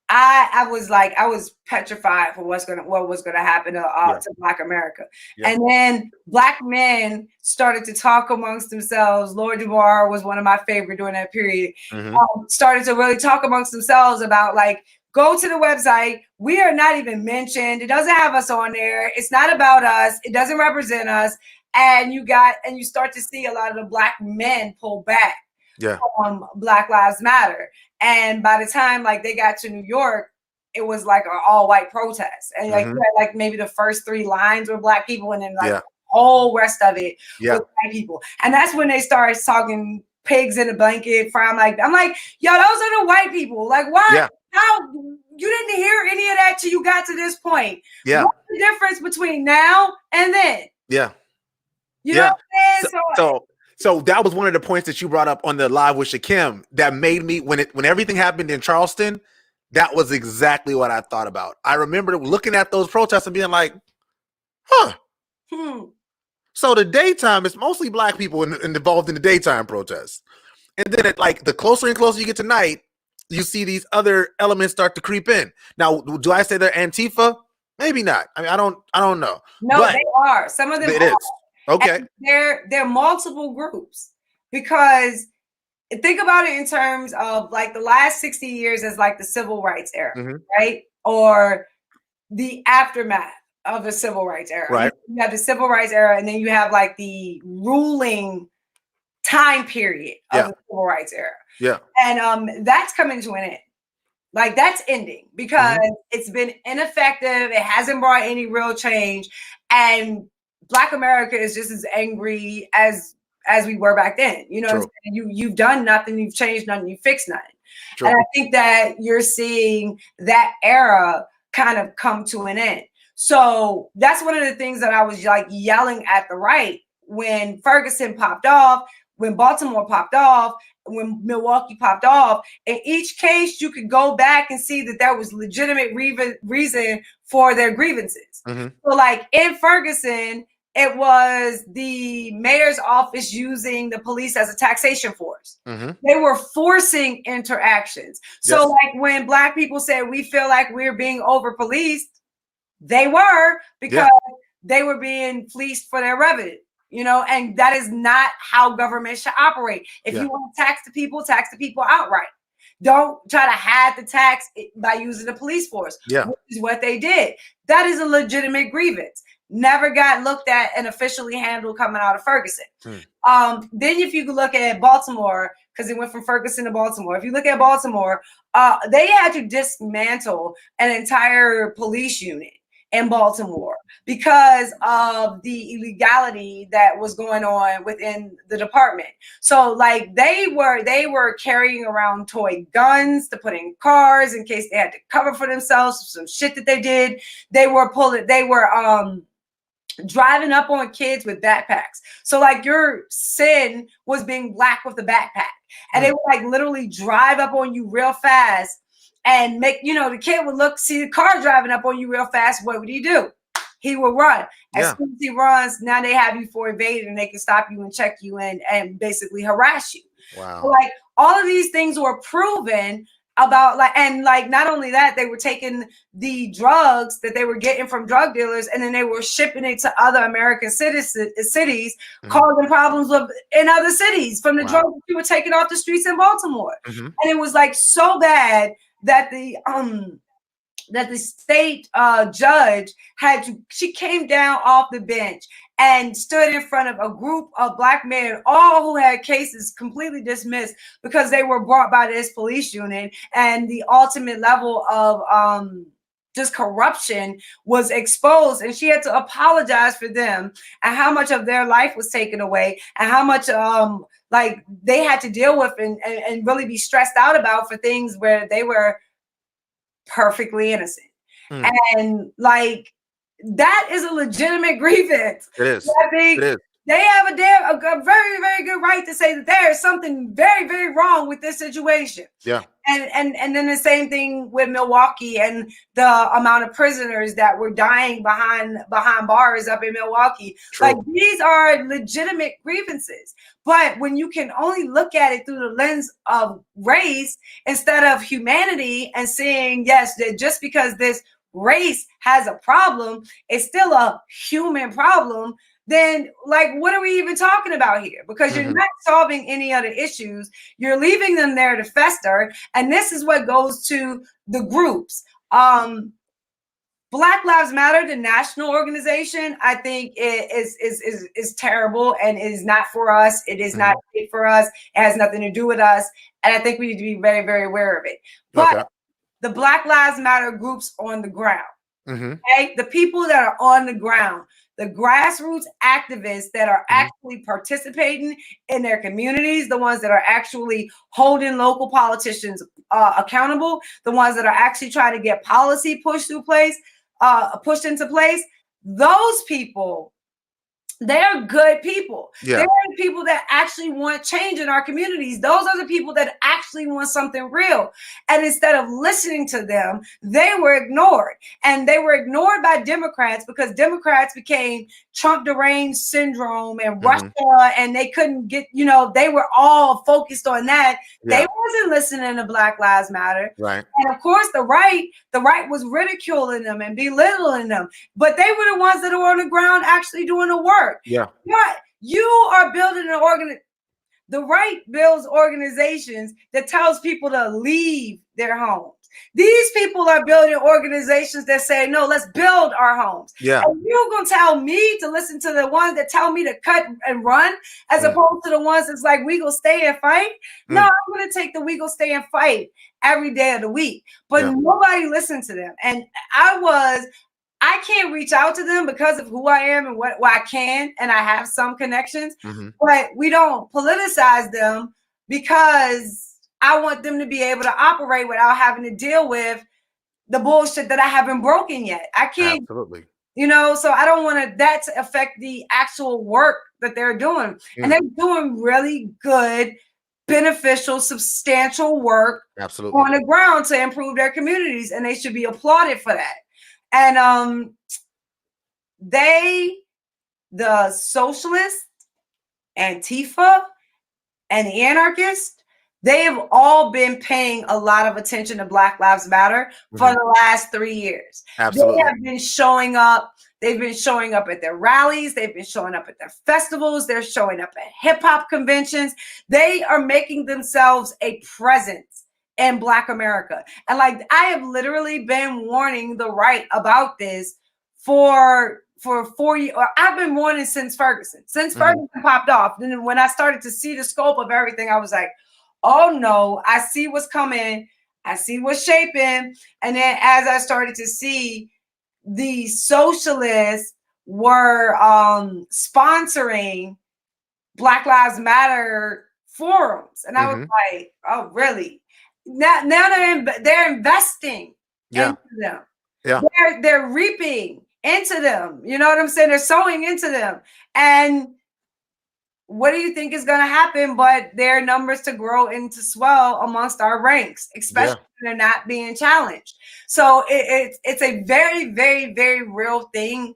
I was petrified for what was gonna happen to Black America. Yeah. And then Black men started to talk amongst themselves. Lord Dubois was one of my favorite during that period. Started to really talk amongst themselves about like, go to the website. We are not even mentioned. It doesn't have us on there. It's not about us. It doesn't represent us. And you start to see a lot of the Black men pull back from Black Lives Matter. And by the time like they got to New York, it was like an all-white protest. And like, you had, like maybe the first 3 lines were Black people, and then like the whole rest of it was White people. And that's when they started talking pigs in a blanket. I'm like, yo, those are the white people. Like, why? Yeah. How you didn't hear any of that till you got to this point? Yeah. What's the difference between now and then? Yeah. You know what I'm saying? So that was one of the points that you brought up on the live with Shakim that made me, when everything happened in Charleston, that was exactly what I thought about. I remember looking at those protests and being like, so the daytime, it's mostly Black people involved in the daytime protests. And then like the closer and closer you get to night, you see these other elements start to creep in. Now, do I say they're Antifa? Maybe not. I mean, I don't know. No, but they are. Some of them it are. is. Okay. And they're multiple groups, because think about it in terms of like the last 60 years as like the civil rights era, right? Or the aftermath of the civil rights era. Right. You have the civil rights era, and then you have like the ruling time period of the civil rights era. Yeah. And that's coming to an end. Like that's ending because it's been ineffective. It hasn't brought any real change. And Black America is just as angry as we were back then. You know what I'm saying? You've done nothing, you've changed nothing, you fixed nothing. True. And I think that you're seeing that era kind of come to an end. So that's one of the things that I was like yelling at the right when Ferguson popped off, when Baltimore popped off, when Milwaukee popped off. In each case, you could go back and see that there was legitimate reason for their grievances. So like in Ferguson, it was the mayor's office using the police as a taxation force. They were forcing interactions. So like when Black people said, we feel like we're being over-policed, they were, because they were being fleeced for their revenue. You know, and that is not how government should operate. If you want to tax the people outright. Don't try to hide the tax by using the police force, which is what they did. That is a legitimate grievance. Never got looked at and officially handled coming out of Ferguson. Then if you look at Baltimore, because it went from Ferguson to Baltimore. If you look at Baltimore, they had to dismantle an entire police unit in Baltimore because of the illegality that was going on within the department. So like they were carrying around toy guns to put in cars in case they had to cover for themselves for some shit that they did. They were driving up on kids with backpacks. So like your sin was being Black with a backpack. And they would like literally drive up on you real fast and make, the kid would see the car driving up on you real fast. What would he do? He will run. As soon as he runs, now they have you for evading, and they can stop you and check you and basically harass you. Wow. So like all of these things were proven about not only that, they were taking the drugs that they were getting from drug dealers, and then they were shipping it to other American cities, causing problems in other cities from the drugs that you were taking off the streets in Baltimore. And it was like so bad that the state judge she came down off the bench and stood in front of a group of Black men, all who had cases completely dismissed because they were brought by this police unit, and the ultimate level of just corruption was exposed, and she had to apologize for them and how much of their life was taken away and how much they had to deal with and really be stressed out about for things where they were perfectly innocent. And like that is a legitimate grievance. It is. I think they have a very, very good right to say that there is something very, very wrong with this situation. Yeah. And then the same thing with Milwaukee and the amount of prisoners that were dying behind bars up in Milwaukee. True. Like, these are legitimate grievances. But when you can only look at it through the lens of race instead of humanity, and seeing, yes, that just because this race has a problem, it's still a human problem, then, like, what are we even talking about here? Because you're not solving any other issues. You're leaving them there to fester. And this is what goes to the groups. Black Lives Matter, the national organization, I think is terrible and is not for us. It is not fit for us. It has nothing to do with us. And I think we need to be very, very aware of it. But the Black Lives Matter groups on the ground, okay? The people that are on the ground, the grassroots activists that are actually participating in their communities, the ones that are actually holding local politicians accountable, the ones that are actually trying to get policy pushed into place, those people, they're good people. Yeah. They're the people that actually want change in our communities. Those are the people that actually want something real. And instead of listening to them, they were ignored. And they were ignored by Democrats because Democrats became Trump deranged syndrome and Russia, and they couldn't get, they were all focused on that. Yeah. They wasn't listening to Black Lives Matter. Right. And of course, the right was ridiculing them and belittling them. But they were the ones that were on the ground actually doing the work. Yeah. You are building an the right builds organizations that tells people to leave their homes. These people are building organizations that say, no, let's build our homes. Yeah. And you're going to tell me to listen to the ones that tell me to cut and run, as opposed to the ones that's like, we going to stay and fight? No, I'm going to take the we going to stay and fight every day of the week. But nobody listened to them. And I can't reach out to them because of who I am and what I can, and I have some connections, but we don't politicize them because I want them to be able to operate without having to deal with the bullshit that I haven't broken yet. I can't, absolutely. So I don't want that to affect the actual work that they're doing. And they're doing really good, beneficial, substantial work on the ground to improve their communities, and they should be applauded for that. And the socialists, Antifa, and the anarchists, they have all been paying a lot of attention to Black Lives Matter for the last 3 years. Absolutely. They have been showing up. They've been showing up at their rallies. They've been showing up at their festivals. They're showing up at hip hop conventions. They are making themselves a presence in Black America. And like, I have literally been warning the right about this for 4 years. I've been warning since Ferguson Ferguson popped off. Then when I started to see the scope of everything, I was like, oh no, I see what's coming. I see what's shaping. And then as I started to see the socialists were sponsoring Black Lives Matter forums. And I was like, oh, really? Now they're investing into them. Yeah. They're reaping into them. You know what I'm saying? They're sowing into them. And what do you think is going to happen but their numbers to grow and to swell amongst our ranks, especially when they're not being challenged? So it's a very, very, very real thing.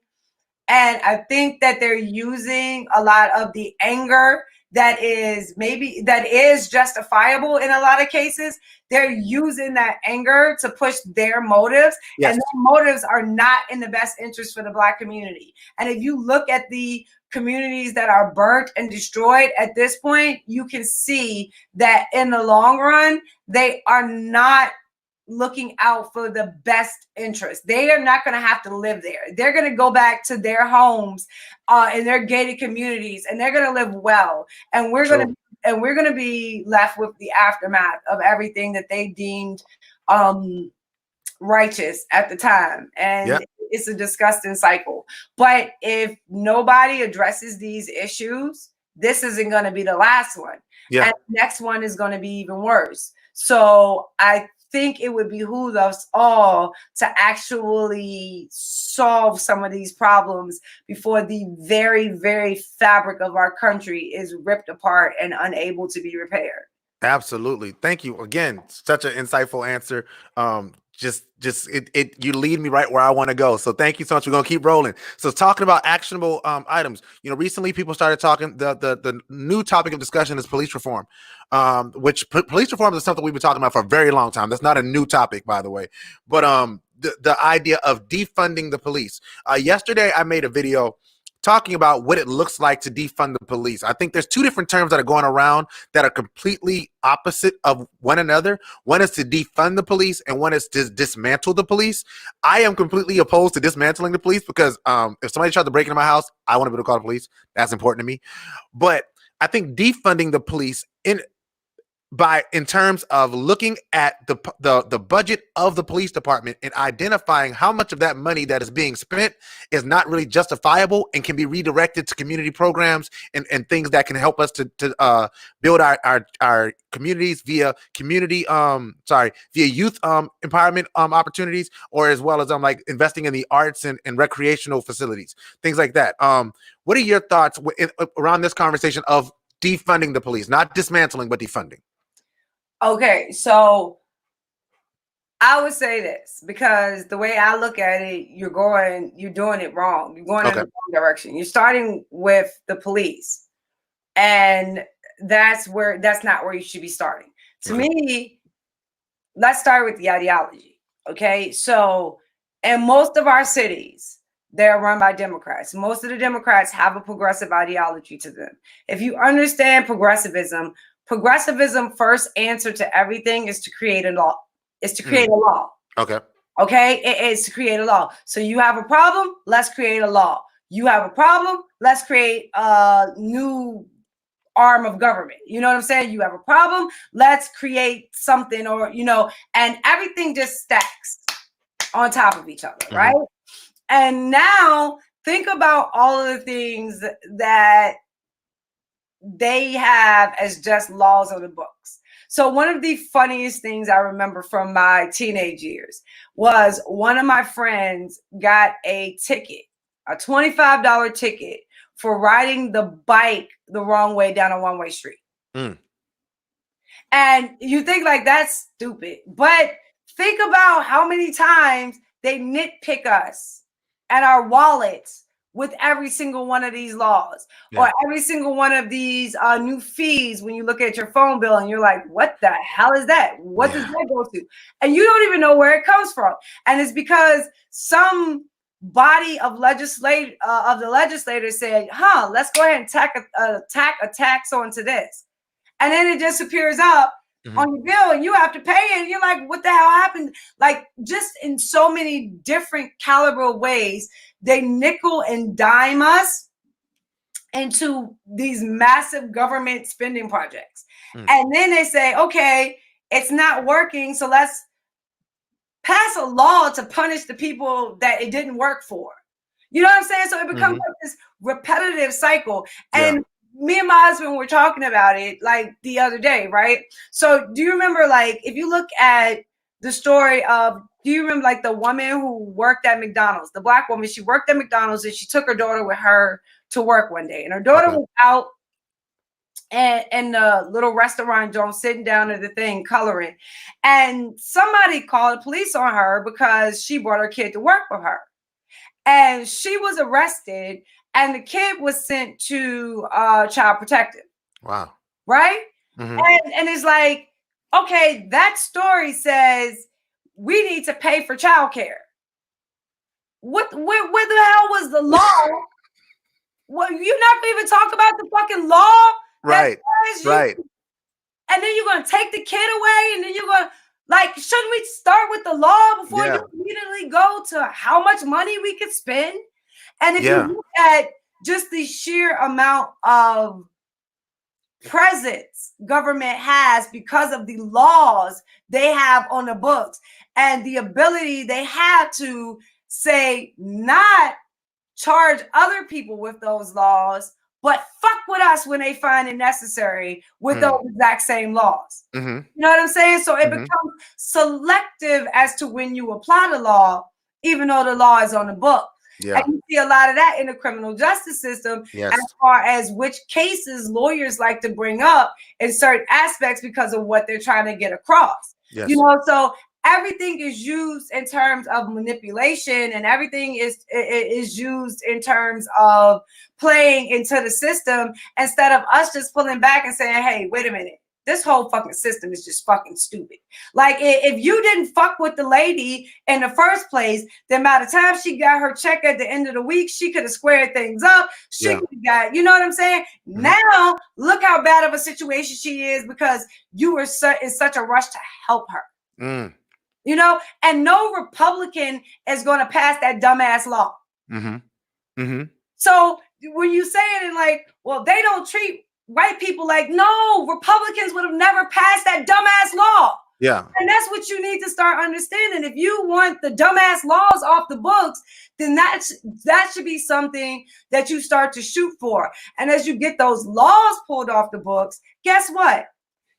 And I think that they're using a lot of the anger that is justifiable in a lot of cases. They're using that anger to push their motives, and their motives are not in the best interest for the Black community. And if you look at the communities that are burnt and destroyed at this point, you can see that in the long run, they are not looking out for the best interest. They are not going to have to live there. They're going to go back to their homes in their gated communities, and they're going to live well. And we're going to be left with the aftermath of everything that they deemed righteous at the time. And it's a disgusting cycle. But if nobody addresses these issues, this isn't going to be the last one. And the next one is going to be even worse. So I think it would behoove us all to actually solve some of these problems before the very, very fabric of our country is ripped apart and unable to be repaired. Absolutely. Thank you again. Such an insightful answer. You lead me right where I want to go. So thank you so much. We're gonna keep rolling. So talking about actionable items. Recently people started talking. The new topic of discussion is police reform, which police reform is something we've been talking about for a very long time. That's not a new topic, by the way. But the idea of defunding the police. Yesterday I made a video talking about what it looks like to defund the police. I think there's two different terms that are going around that are completely opposite of one another. One is to defund the police and one is to dismantle the police. I am completely opposed to dismantling the police because if somebody tried to break into my house, I want to be able to call the police. That's important to me. But I think defunding the police in terms of looking at the budget of the police department and identifying how much of that money that is being spent is not really justifiable and can be redirected to community programs and things that can help us to build our communities via youth empowerment opportunities, or as well as like investing in the arts and recreational facilities, things like that. What are your thoughts around this conversation of defunding the police, not dismantling, but defunding? Okay, so I would say this because the way I look at it, you're doing it wrong. You're going in the wrong direction. You're starting with the police, and that's not where you should be starting. To me, let's start with the ideology. Okay, so in most of our cities, they're run by Democrats. Most of the Democrats have a progressive ideology to them. If you understand progressivism first answer to everything is to create a law. Okay. It is to create a law. So you have a problem, let's create a law. You have a problem, let's create a new arm of government. You know what I'm saying? You have a problem, let's create something, and everything just stacks on top of each other, right? And now think about all of the things that they have as just laws on the books. So one of the funniest things I remember from my teenage years was one of my friends got a ticket, a $25 ticket for riding the bike the wrong way down a one-way street. And you think like that's stupid, but think about how many times they nitpick us and our wallets with every single one of these laws, or every single one of these new fees when you look at your phone bill and you're like, what the hell is that? What does that go to? And you don't even know where it comes from. And it's because some body of the legislators said, let's go ahead and tack a tax onto this. And then it just appears up on your bill and you have to pay it. And you're like, what the hell happened? Like, just in so many different caliber ways, they nickel and dime us into these massive government spending projects. And then they say, okay, it's not working, so let's pass a law to punish the people that it didn't work for. You know what I'm saying? So it becomes like this repetitive cycle. And me and my husband were talking about it like the other day, right? So do you remember, like, if you look at the story of, do you remember like the woman who worked at McDonald's, the Black woman, she worked at McDonald's and she took her daughter with her to work one day, and her daughter was out and the little restaurant joint sitting down at the thing coloring, and somebody called the police on her because she brought her kid to work with her, and she was arrested and the kid was sent to child protective. Wow. Right? And it's like, okay, that story says we need to pay for childcare. Where the hell was the law? Well, you're not gonna even talk about the fucking law, right? And then you're gonna take the kid away, and then you're gonna, like, shouldn't we start with the law before you immediately go to how much money we could spend? And if you look at just the sheer amount of presence government has because of the laws they have on the books and the ability they have to say, not charge other people with those laws, but fuck with us when they find it necessary with those exact same laws. Mm-hmm. You know what I'm saying? So it becomes selective as to when you apply the law, even though the law is on the book. Yeah. And you see a lot of that in the criminal justice system, Yes. as far as which cases lawyers like to bring up in certain aspects because of what they're trying to get across. Yes. You know, so everything is used in terms of manipulation, and everything is used in terms of playing into the system, instead of us just pulling back and saying, hey, wait a minute. This whole fucking system is just fucking stupid. Like, if you didn't fuck with the lady in the first place, then by the time she got her check at the end of the week, she could have squared things up. She could have got, you know what I'm saying? Now, look how bad of a situation she is because you were in such a rush to help her. You know, and no Republican is going to pass that dumbass law. So when you say it in like, well, they don't treat white people like, no, Republicans would have never passed that dumbass law. Yeah. And that's what you need to start understanding. If you want the dumbass laws off the books, then that should be something that you start to shoot for. And as you get those laws pulled off the books, guess what?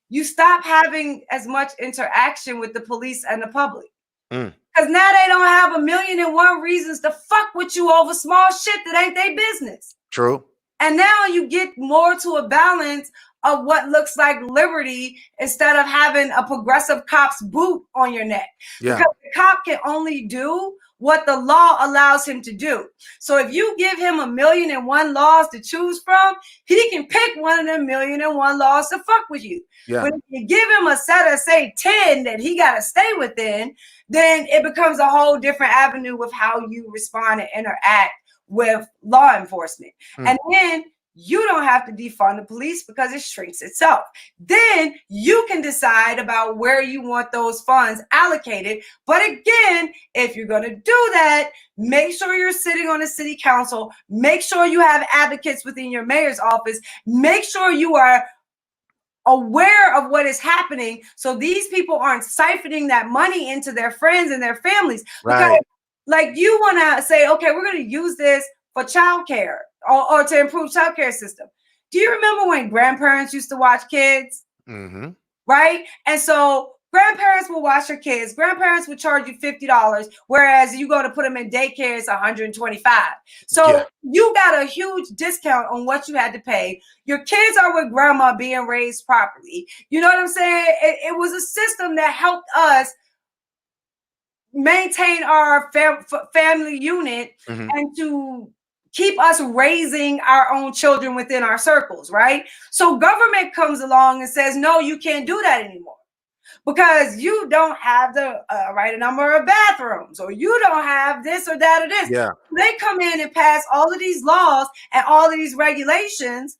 You stop having as much interaction with the police and the public. Because now they don't have 1,000,001 reasons to fuck with you over small shit that ain't their business. True. And now you get more to a balance of what looks like liberty instead of having a progressive cop's boot on your neck. Yeah. Because the cop can only do what the law allows him to do. So if you give him 1,000,001 laws to choose from, he can pick one of them 1,000,001 laws to fuck with you. Yeah. But if you give him a set of, say, 10 that he got to stay within, then it becomes a whole different avenue with how you respond and interact with law enforcement. And then you don't have to defund the police because it shrinks itself. Then you can decide about where you want those funds allocated. But again, if you're going to do that, make sure you're sitting on a city council. Make sure you have advocates within your mayor's office. Make sure you are aware of what is happening so these people aren't siphoning that money into their friends and their families. Right. Because, like, you want to say, okay, we're going to use this for childcare or to improve childcare system. Do you remember when grandparents used to watch kids? Right? And so grandparents will watch your kids. Grandparents would charge you $50, whereas you go to put them in daycare, it's $125. So you got a huge discount on what you had to pay. Your kids are with grandma being raised properly. You know what I'm saying? It was a system that helped us maintain our family unit and to keep us raising our own children within our circles, right? So government comes along and says, no, you can't do that anymore because you don't have the right number of bathrooms, or you don't have this or that or this. Yeah. They come in and pass all of these laws and all of these regulations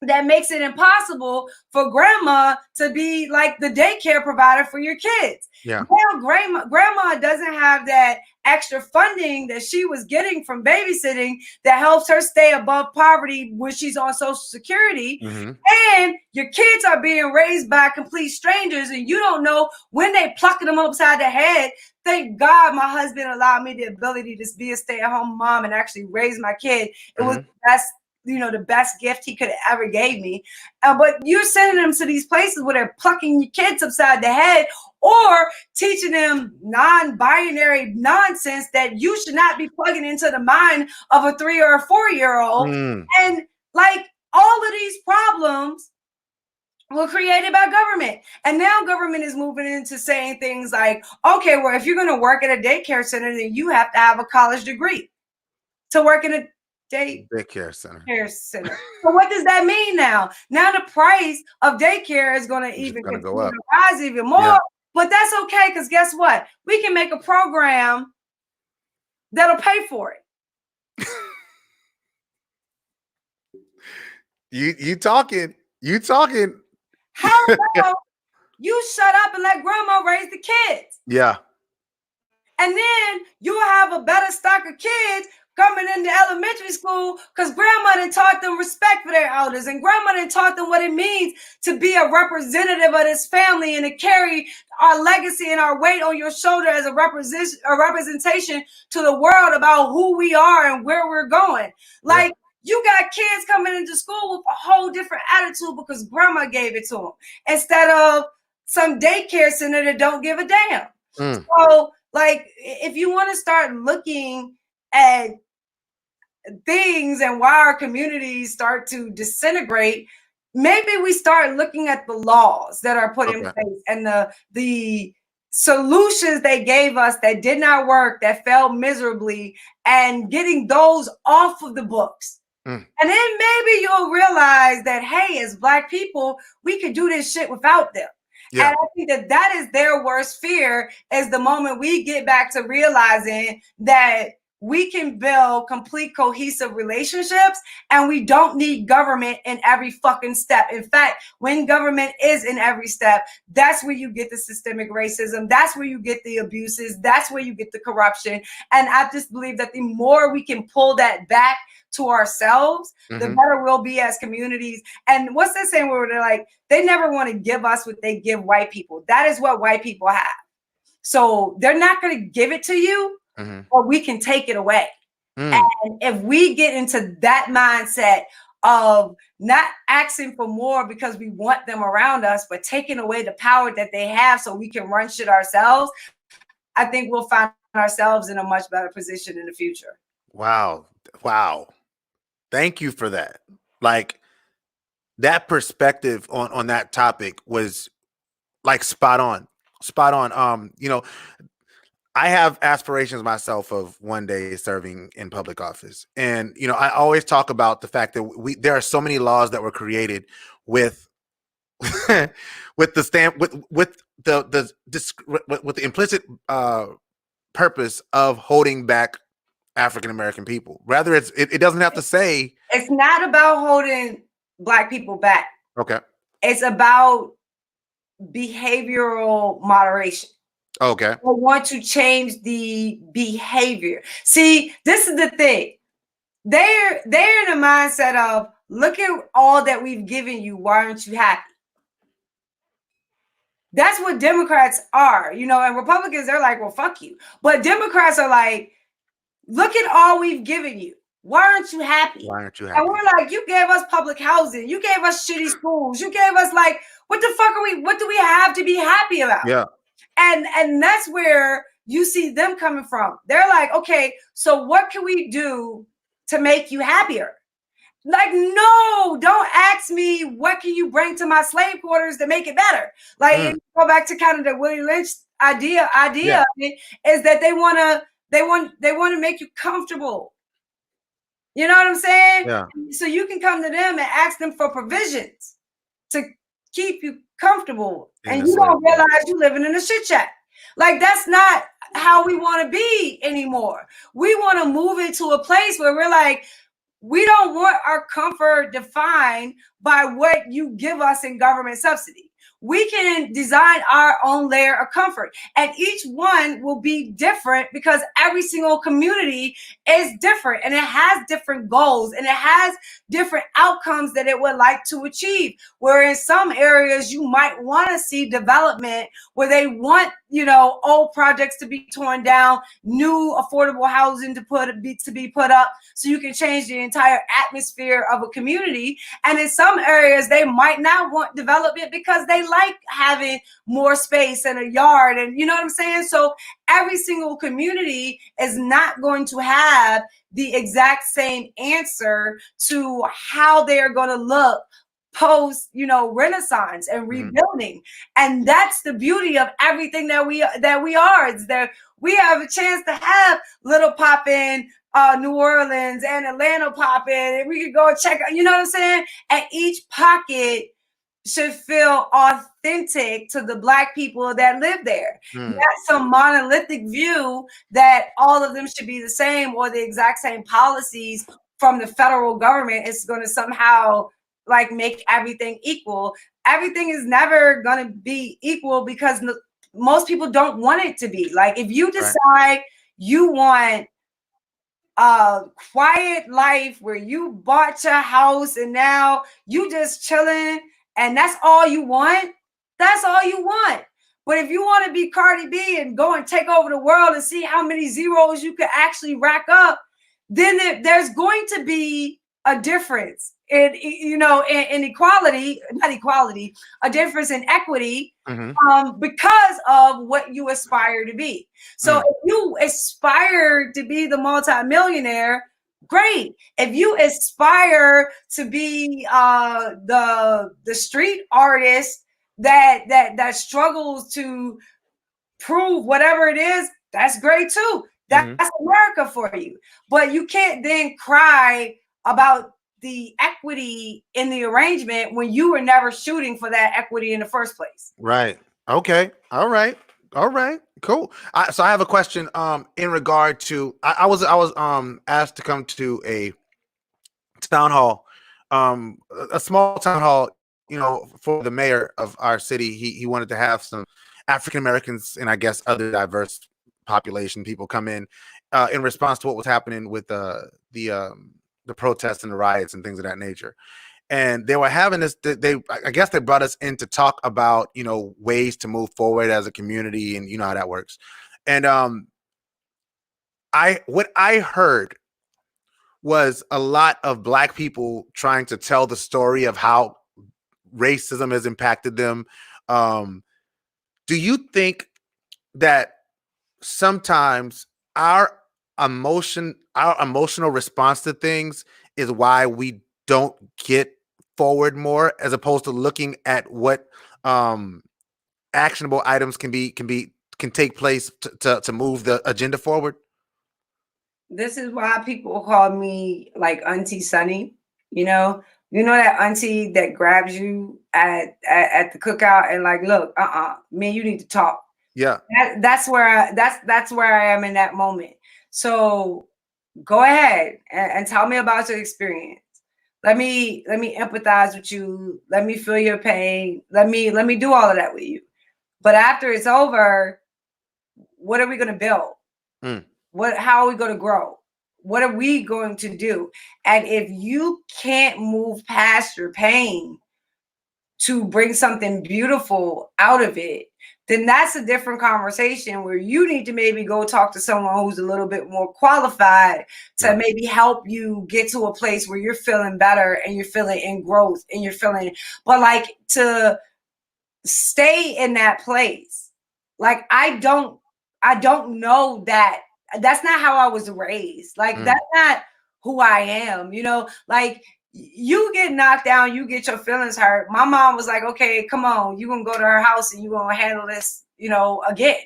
that makes it impossible for grandma to be like the daycare provider for your kids. Yeah. Now grandma doesn't have that extra funding that she was getting from babysitting that helps her stay above poverty when she's on Social Security. And your kids are being raised by complete strangers, and you don't know when they plucking them upside the head. Thank God my husband allowed me the ability to be a stay-at-home mom and actually raise my kid. It was the best, the best gift he could have ever gave me. But you're sending them to these places where they're plucking your kids upside the head or teaching them non-binary nonsense that you should not be plugging into the mind of a 3 or a 4-year-old. And like all of these problems were created by government. And now government is moving into saying things like, okay, well, if you're going to work at a daycare center, then you have to have a college degree to work in a daycare center. So what does that mean now? Now the price of daycare is going to even go up, rise even more. But that's okay, because guess what? We can make a program that'll pay for it. You talking? How about you shut up and let grandma raise the kids? Yeah. And then you'll have a better stock of kids coming into elementary school because grandma done taught them respect for their elders, and grandma done taught them what it means to be a representative of this family and to carry our legacy and our weight on your shoulder as a representation to the world about who we are and where we're going. Like, You got kids coming into school with a whole different attitude because grandma gave it to them instead of some daycare center that don't give a damn. So, like, if you want to start looking at things and why our communities start to disintegrate, maybe we start looking at the laws that are put in place and the solutions they gave us that did not work, that failed miserably, and getting those off of the books. And then maybe you'll realize that, hey, as Black people, we could do this shit without them. Yeah. And I think that that is their worst fear, is the moment we get back to realizing that we can build complete cohesive relationships and we don't need government in every fucking step. In fact, when government is in every step, that's where you get the systemic racism. That's where you get the abuses. That's where you get the corruption. And I just believe that the more we can pull that back to ourselves, the better we'll be as communities. And what's that saying where they're like, they never want to give us what they give white people. That is what white people have. So they're not going to give it to you, but we can take it away. And if we get into that mindset of not asking for more because we want them around us, but taking away the power that they have so we can run shit ourselves, I think we'll find ourselves in a much better position in the future. Wow. Thank you for that. Like, that perspective on that topic was like spot on. You know, I have aspirations myself of one day serving in public office. And, you know, I always talk about the fact that there are so many laws that were created with with the implicit purpose of holding back African American people. Rather, it doesn't have to say. It's not about holding Black people back. Okay. It's about behavioral moderation. Okay. I want to change the behavior. See, this is the thing. They're in a mindset of, look at all that we've given you. Why aren't you happy? That's what Democrats are, you know, and Republicans, they're like, well, fuck you. But Democrats are like, look at all we've given you. Why aren't you happy? Why aren't you happy? And we're like, you gave us public housing. You gave us shitty schools. You gave us, like, what do we have to be happy about? Yeah. And that's where you see them coming from. They're like, okay, so what can we do to make you happier? Like, no, don't ask me what can you bring to my slave quarters to make it better. Like, go back to kind of the Willie Lynch idea of it, is that they want to make you comfortable. You know what I'm saying? Yeah. So you can come to them and ask them for provisions to keep you comfortable, and you don't realize you're living in a shit shack. Like, that's not how we want to be anymore. We want to move into a place where we're like, we don't want our comfort defined by what you give us in government subsidy. We can design our own layer of comfort, and each one will be different because every single community is different, and it has different goals, and it has different outcomes that it would like to achieve. Where in some areas you might want to see development where they want, you know, old projects to be torn down, new affordable housing to be put up, so you can change the entire atmosphere of a community. And in some areas they might not want development because they like having more space and a yard, and you know what I'm saying? So every single community is not going to have the exact same answer to how they are going to look post, you know, Renaissance and rebuilding. And that's the beauty of everything that we are. It's that we have a chance to have little pop in New Orleans and Atlanta pop in, and we could go and check out, you know what I'm saying? And each pocket should feel authentic to the Black people that live there. Not some monolithic view that all of them should be the same or the exact same policies from the federal government is going to somehow like make everything equal. Everything is never going to be equal because most people don't want it to be. Like, if you decide you want a quiet life where you bought your house and now you just chilling and that's all you want, that's all you want. But if you want to be Cardi B and go and take over the world and see how many zeros you could actually rack up, then there's going to be a difference in, you know, in equality, not equality, a difference in equity, Mm-hmm. because of what you aspire to be. So Mm. if you aspire to be the multimillionaire, great. If you aspire to be the street artist that struggles to prove whatever it is, that's great too. Mm-hmm. That's America for you. But you can't then cry about the equity in the arrangement when you were never shooting for that equity in the first place. Right. Okay. All right. All right. Cool. So I have a question. In regard to, I was asked to come to a town hall, a small town hall, for the mayor of our city. He wanted to have some African Americans and I guess other diverse population people come in response to what was happening with the protests and the riots and things of that nature. And they were having this, I guess they brought us in to talk about, ways to move forward as a community, and you know how that works. And what I heard was a lot of Black people trying to tell the story of how racism has impacted them. um do you think that sometimes our our emotional response to things is why we don't get forward more, as opposed to looking at what um actionable items can take place to move the agenda forward? This is why people call me like Auntie Sonnie. You know that auntie that grabs you at the cookout and like, look, man, you need to talk. Yeah. That's where I am in that moment. So go ahead and tell me about your experience. Let me empathize with you. Let me feel your pain. Let me do all of that with you. But after it's over, what are we going to build? Mm. How are we going to grow? What are we going to do? And if you can't move past your pain to bring something beautiful out of it, then that's a different conversation where you need to maybe go talk to someone who's a little bit more qualified to maybe help you get to a place where you're feeling better and you're feeling in growth and you're feeling, but like to stay in that place. Like I don't know that that's not how I was raised. Like that's not who I am, like you get knocked down, you get your feelings hurt. My mom was like, okay, come on, you're gonna go to her house and you're gonna handle this, again.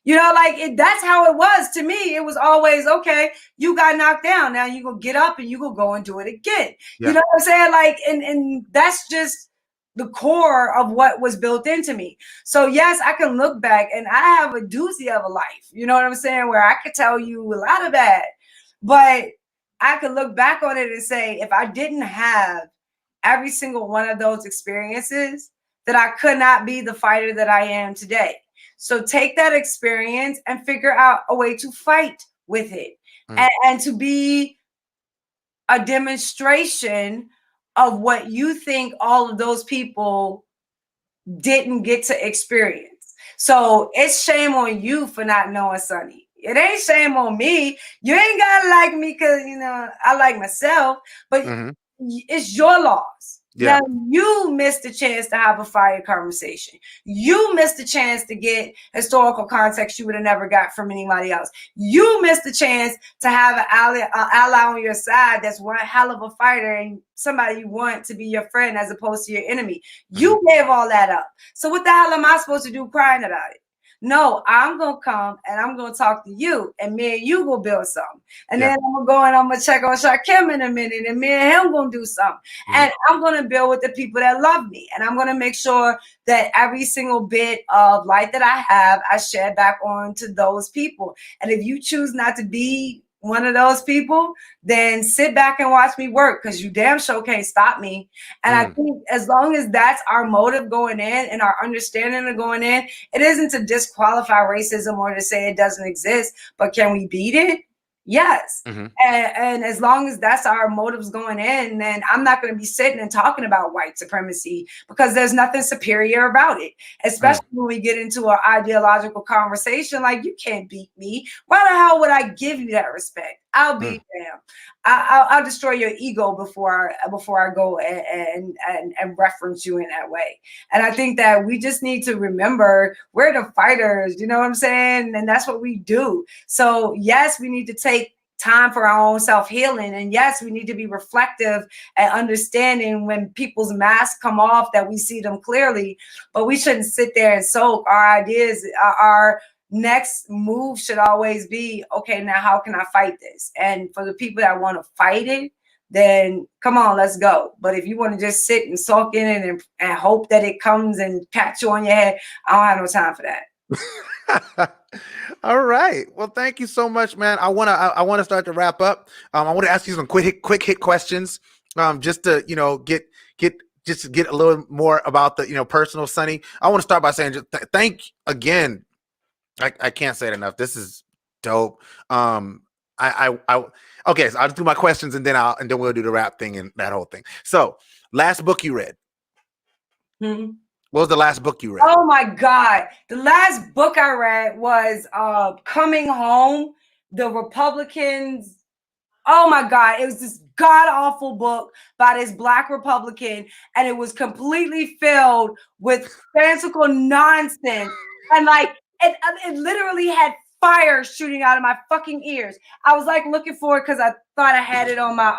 That's how it was to me. It was always, okay, you got knocked down. Now you gonna get up and you gonna go and do it again. Yeah. You know what I'm saying? Like, and that's just the core of what was built into me. So yes, I can look back and I have a doozy of a life. You know what I'm saying? Where I could tell you a lot of that, but I could look back on it and say, if I didn't have every single one of those experiences, that I could not be the fighter that I am today. So take that experience and figure out a way to fight with it, and to be a demonstration of what you think all of those people didn't get to experience. So it's shame on you for not knowing Sonnie. It ain't shame on me. You ain't gotta like me because I like myself, but it's your loss. Yeah. Now you missed the chance to have a fire conversation. You missed the chance to get historical context you would have never got from anybody else. You missed the chance to have an ally on your side that's one hell of a fighter and somebody you want to be your friend as opposed to your enemy. You gave all that up. So what the hell am I supposed to do crying about it? No, I'm going to come and I'm going to talk to you, and me and you will build something. And then I'm going to go and I'm going to check on Shakim in a minute, and me and him going to do something. And I'm going to build with the people that love me. And I'm going to make sure that every single bit of light that I have, I share back on to those people. And if you choose not to be one of those people, then sit back and watch me work, because you damn sure can't stop me. And I think as long as that's our motive going in and our understanding of going in, it isn't to disqualify racism or to say it doesn't exist, but can we beat it? Yes. And as long as that's our motives going in, then I'm not going to be sitting and talking about white supremacy, because there's nothing superior about it, especially when we get into an ideological conversation. Like, you can't beat me. Why the hell would I give you that respect? I'll be damn. I'll destroy your ego before I go and reference you in that way. And I think that we just need to remember we're the fighters. You know what I'm saying? And that's what we do. So yes, we need to take time for our own self-healing, and yes, we need to be reflective and understanding when people's masks come off that we see them clearly, but we shouldn't sit there and soak our ideas. Our next move should always be, okay, now how can I fight this? And for the people that want to fight it, then come on, let's go. But if you want to just sit and soak in it and hope that it comes and pat you on your head, I don't have no time for that. All right. Well, thank you so much, man. I wanna start to wrap up. I want to ask you some quick hit questions, just to get a little more about the personal Sonnie. I want to start by saying just thank again. I can't say it enough. This is dope. Okay. So I'll do my questions and then we'll do the rap thing and that whole thing. So, last book you read. What was the last book you read? Oh my God. The last book I read was Coming Home, the Republicans. Oh my God. It was this god-awful book by this Black Republican, and it was completely filled with fanciful nonsense. And like, it literally had fire shooting out of my fucking ears. I was like looking for it because I thought I had it on my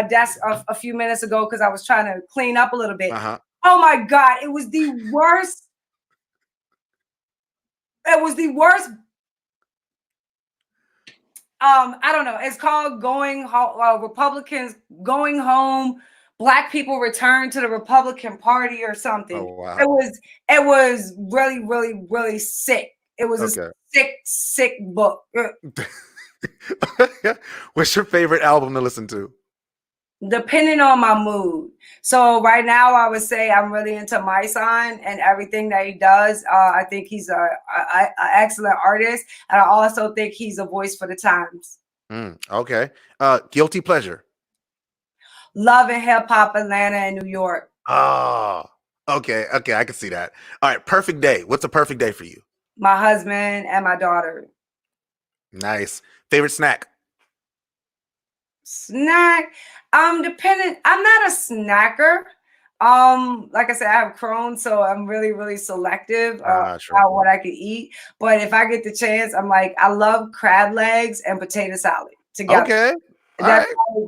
desk a few minutes ago because I was trying to clean up a little bit. Oh my God, it was the worst. It was the worst. I don't know. It's called Republicans Going Home. Black people return to the Republican Party or something. Oh, wow. It was really, really, really sick. It was a sick book. What's your favorite album to listen to? Depending on my mood. So right now, I would say I'm really into My Sign and everything that he does. I think he's an excellent artist, and I also think he's a voice for the times. Okay. Guilty pleasure. Love and hip hop, Atlanta and New York. Oh, okay. I can see that. All right. Perfect day. What's a perfect day for you? My husband and my daughter. Nice. Favorite snack? Snack. Dependent. I'm not a snacker. Like I said, I have Crohn's, so I'm really, really selective about what I can eat. But if I get the chance, I'm like, I love crab legs and potato salad together. Okay.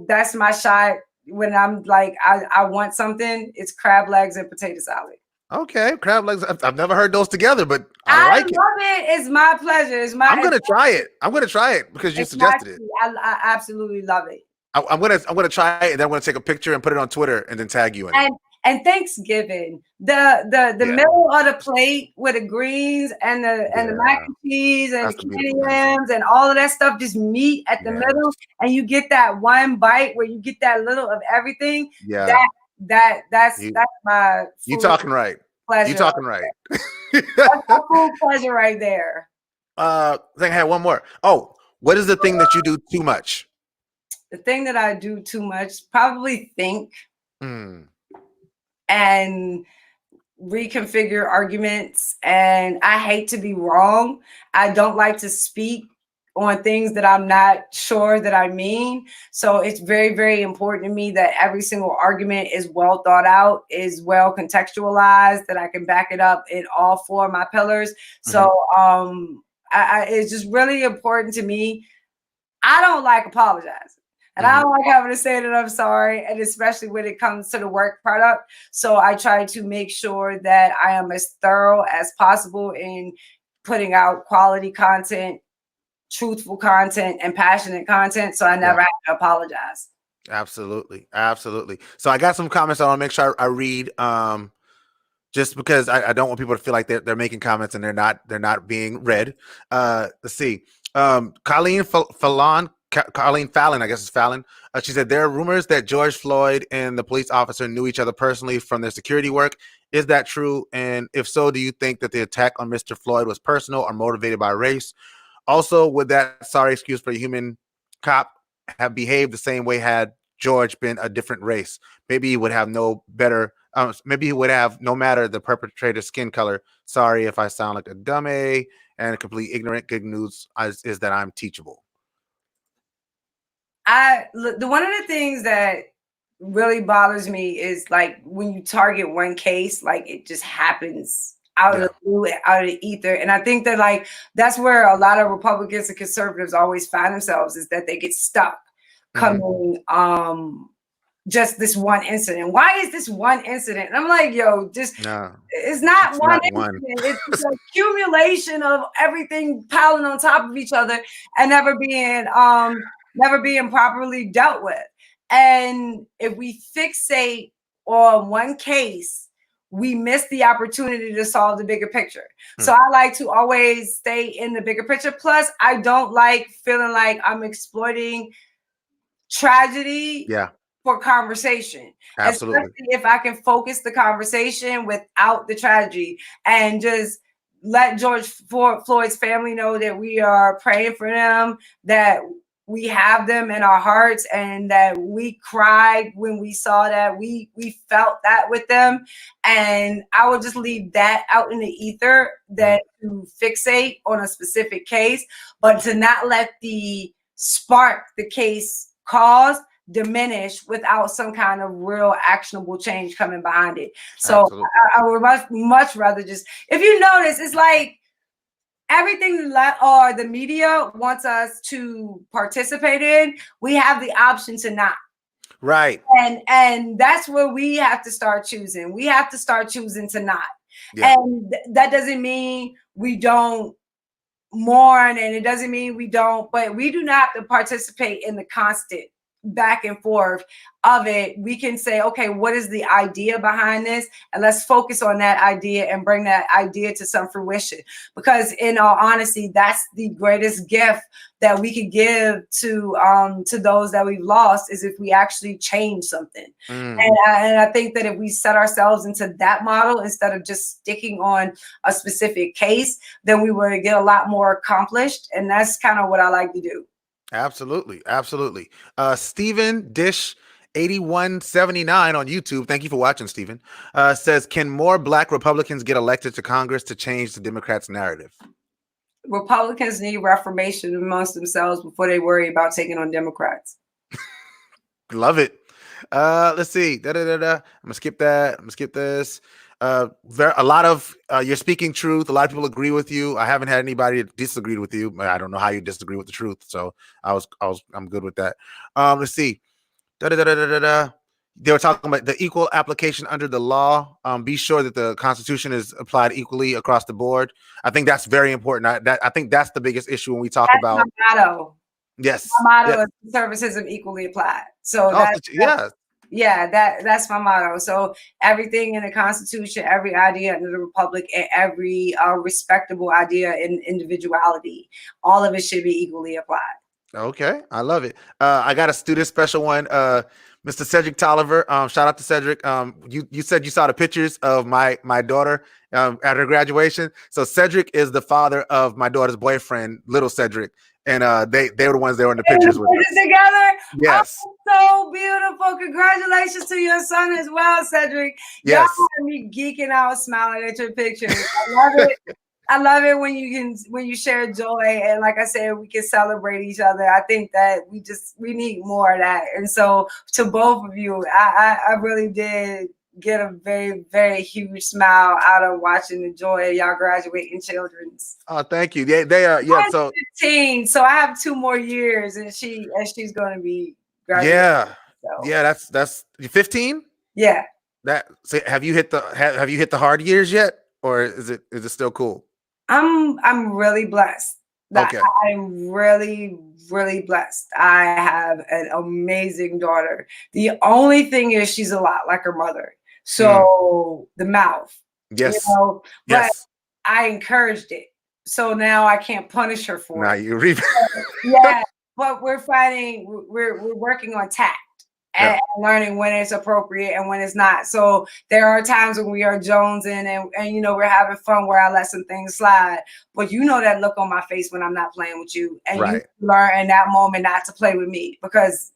That's my shot when I'm like, I want something. It's crab legs and potato salad. Okay, crab legs. I've never heard those together, but I like it. I love it. It's my pleasure. I'm gonna try it. I'm gonna try it because you suggested it. I absolutely love it. I'm gonna try it, and then I'm gonna take a picture and put it on Twitter, and then tag you in it. And Thanksgiving, the middle of the plate with the greens and the mac and cheese and the candy yams and all of that stuff, just meat at the middle, and you get that one bite where you get that little of everything. Yeah. That's my food. You talking right. Pleasure. You talking right. That's my food pleasure right there. I think I had one more. Oh, what is the thing that you do too much? The thing that I do too much, probably think and reconfigure arguments. And I hate to be wrong. I don't like to speak on things that I'm not sure that I mean. So it's very, very important to me that every single argument is well thought out, is well contextualized, that I can back it up in all four of my pillars. So it's just really important to me. I don't like apologizing. And I don't like having to say that I'm sorry, and especially when it comes to the work product. So I try to make sure that I am as thorough as possible in putting out quality content, truthful content, and passionate content. So I never have to apologize. Absolutely. So I got some comments I want to make sure I read, just because I don't want people to feel like they're making comments and they're not being read. Let's see. Colleen Fallon, I guess it's Fallon. She said there are rumors that George Floyd and the police officer knew each other personally from their security work. Is that true? And if so, do you think that the attack on Mr. Floyd was personal or motivated by race? Also, would that sorry excuse for a human cop have behaved the same way had George been a different race? Maybe he would have no better. Maybe he would have no matter the perpetrator's skin color. Sorry if I sound like a dummy and completely ignorant. Good news is that I'm teachable. One of the things that really bothers me is like when you target one case, like it just happens out of the blue, out of the ether. And I think that like that's where a lot of Republicans and conservatives always find themselves, is that they get stuck coming just this one incident. Why is this one incident? And I'm like, yo, just it's not one incident. It's an accumulation of everything piling on top of each other and never being properly dealt with. And if we fixate on one case, we miss the opportunity to solve the bigger picture. So I like to always stay in the bigger picture. Plus, I don't like feeling like I'm exploiting tragedy for conversation. Absolutely. Especially if I can focus the conversation without the tragedy and just let George Floyd's family know that we are praying for them, that we have them in our hearts, and that we cried when we saw that. We felt that with them. And I will just leave that out in the ether, that to fixate on a specific case, but to not let the spark the case caused diminish without some kind of real actionable change coming behind it. So I would much rather just, if you notice, it's like everything the media wants us to participate in, we have the option to not. Right. And that's where we have to start choosing. We have to start choosing to not. And that doesn't mean we don't mourn, and it doesn't mean we don't, but we do not have to participate in the constant back and forth of it. We can say, okay, what is the idea behind this? And let's focus on that idea and bring that idea to some fruition. Because in all honesty, that's the greatest gift that we could give to those that we've lost, is if we actually change something. And I think that if we set ourselves into that model instead of just sticking on a specific case, then we would get a lot more accomplished. And that's kind of what I like to do. Absolutely. Absolutely. Stephen Dish 8179 on YouTube. Thank you for watching, Stephen. Says, can more Black Republicans get elected to Congress to change the Democrats' narrative? Republicans need reformation amongst themselves before they worry about taking on Democrats. Love it. Let's see. I'm gonna skip that. I'm gonna skip this. A lot of you're speaking truth. A lot of people agree with you. I haven't had anybody disagree with you. I don't know how you disagree with the truth. So I'm good with that. Let's see. They were talking about the equal application under the law. Be sure that the Constitution is applied equally across the board. I think that's very important. I think that's the biggest issue when we talk about my motto. Yes. My motto is conservatism equally applied. So that's my motto. So everything in the Constitution, every idea in the Republic, and every respectable idea in individuality, all of it should be equally applied. Okay, I love it. I got a student special one. Mr. Cedric Tolliver. Shout out to Cedric. You said you saw the pictures of my daughter at her graduation. So Cedric is the father of my daughter's boyfriend, little Cedric. And they were the ones that were in the pictures with us. Together. Yes. Oh, so beautiful. Congratulations to your son as well, Cedric. Yes. Y'all have me geeking out, smiling at your pictures. I love it. I love it when you share joy, and like I said, we can celebrate each other. I think that we need more of that. And so to both of you, I really did get a very, very huge smile out of watching the joy of y'all graduating children's. Oh, thank you. They are. Yeah. So 15. So I have 2 more years, and she's going to be graduating. Yeah. So. Yeah. That's 15. Yeah. So have you hit the hard years yet, or is it still cool? I'm really blessed. Okay. I'm really, really blessed. I have an amazing daughter. The only thing is she's a lot like her mother. So the mouth. Yes. You know, but I encouraged it. So now I can't punish her for it. You reap. Yeah. But we're working on tact. And learning when it's appropriate and when it's not. So there are times when we are jonesing and you know, we're having fun where I let some things slide. But you know that look on my face when I'm not playing with you. And you learn in that moment not to play with me, because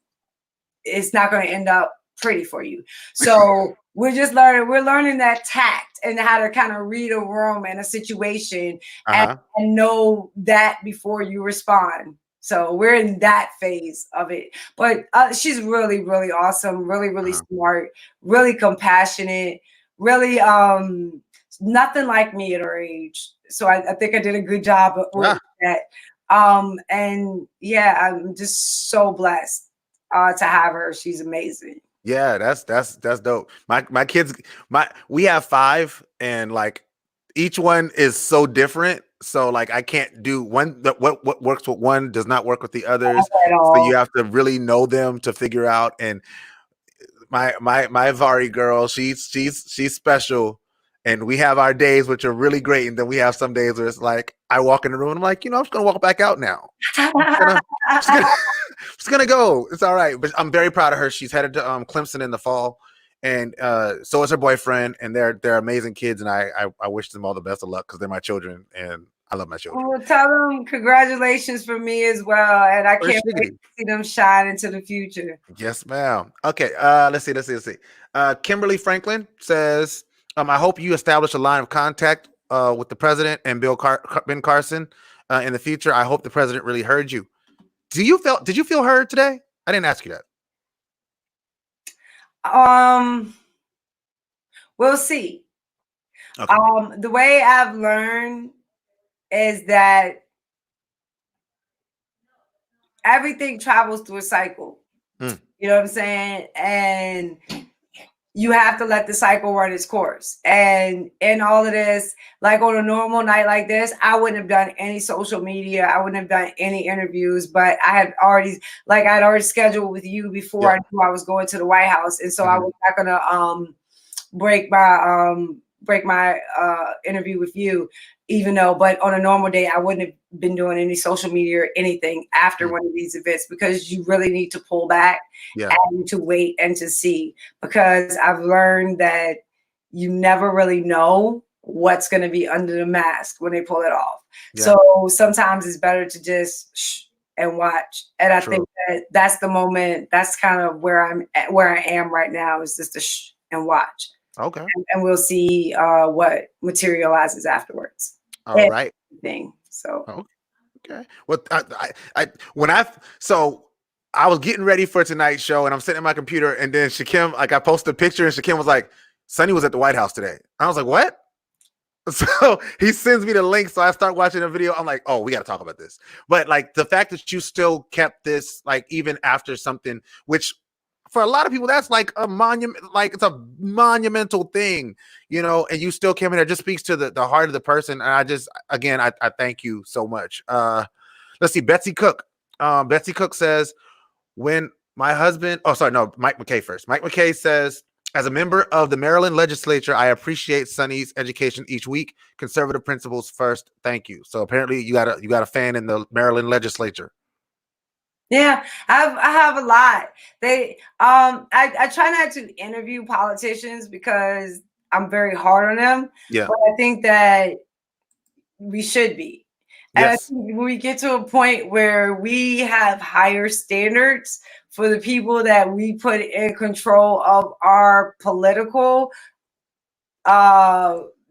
it's not going to end up pretty for you. So we're learning that tact and how to kind of read a room and a situation and know that before you respond. So we're in that phase of it. But she's really, really awesome, really, really smart, really compassionate, really nothing like me at her age. So I think I did a good job with that. And yeah, I'm just so blessed to have her. She's amazing. Yeah, that's dope. My kids, we have 5, and like each one is so different. So like I can't do one that what works with one does not work with the others. Not at So you all. have to really know them to figure out. And my Vari girl, she's special. And we have our days which are really great, and then we have some days where it's like I walk in the room and I'm like, I'm just gonna walk back out now. I'm just gonna, just gonna go. It's all right. But I'm very proud of her. She's headed to Clemson in the fall, and so is her boyfriend, and they're amazing kids, and I wish them all the best of luck because they're my children, and I love my children. Well, tell them congratulations from me as well, and I can't wait to see them shine into the future. Yes, ma'am. Okay, let's see. Kimberly Franklin says, I hope you establish a line of contact with the president and Ben Carson in the future. I hope the president really heard you. Did you feel heard today? I didn't ask you that. We'll see. Okay. The way I've learned is that everything travels through a cycle. You know what I'm saying? And you have to let the cycle run its course. And in all of this, like on a normal night like this, I wouldn't have done any social media. I wouldn't have done any interviews, but I'd already scheduled with you before I knew I was going to the White House. And so I was not gonna break my interview with you, even though, but on a normal day, I wouldn't have been doing any social media or anything after one of these events, because you really need to pull back and to wait and to see, because I've learned that you never really know what's going to be under the mask when they pull it off. So sometimes it's better to just shh and watch. And I think that that's the moment, that's kind of where I am right now, is just to shh and watch. Okay. And we'll see what materializes afterwards. All right. So. Okay. Well, I was getting ready for tonight's show, and I'm sitting at my computer, and then Shakim, like I posted a picture, and Shakim was like, "Sonnie was at the White House today." I was like, "What?" So he sends me the link, so I start watching the video. I'm like, "Oh, we got to talk about this." But like the fact that you still kept this, like even after something, which for a lot of people, that's like a monument, like it's a monumental thing, and you still came in there, just speaks to the heart of the person. And I just, again, I thank you so much. Let's see. Betsy Cook says, when my husband, Mike McKay first. Mike McKay says, as a member of the Maryland legislature, I appreciate Sonnie's education each week. Conservative principles first. Thank you. So apparently you got a fan in the Maryland legislature. Yeah, I have a lot. I try not to interview politicians because I'm very hard on them. Yeah. But I think that we should be. And I think when we get to a point where we have higher standards for the people that we put in control of our political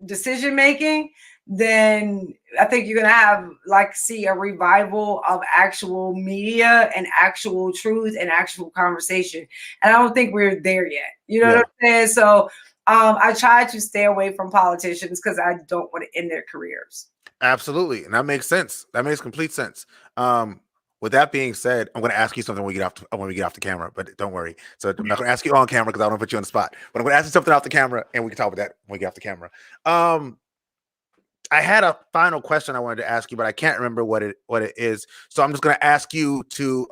decision making, then I think you're gonna see a revival of actual media and actual truth and actual conversation. And I don't think we're there yet. You know what I'm saying? So I try to stay away from politicians because I don't want to end their careers. Absolutely, and that makes sense. That makes complete sense. With that being said, I'm going to ask you something when we get off the camera, but don't worry. So I'm not going to ask you on camera because I don't want to put you on the spot. But I'm going to ask you something off the camera, and we can talk about that when we get off the camera. I had a final question I wanted to ask you, but I can't remember what it is. So I'm just going to ask you to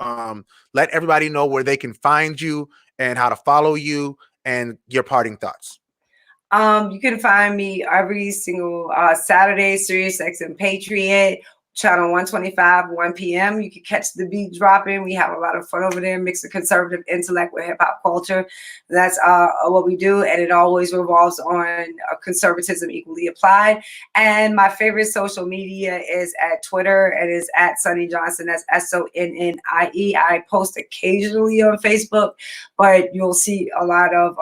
let everybody know where they can find you and how to follow you and your parting thoughts. You can find me every single Saturday, Sirius XM Patriot, channel 125, 1 p.m. You can catch the beat dropping. We have a lot of fun over there, mixing conservative intellect with hip hop culture. That's what we do. And it always revolves on conservatism equally applied. And my favorite social media is at Twitter. It is at Sonnie Johnson. That's SONNIE. I post occasionally on Facebook, but you'll see a lot of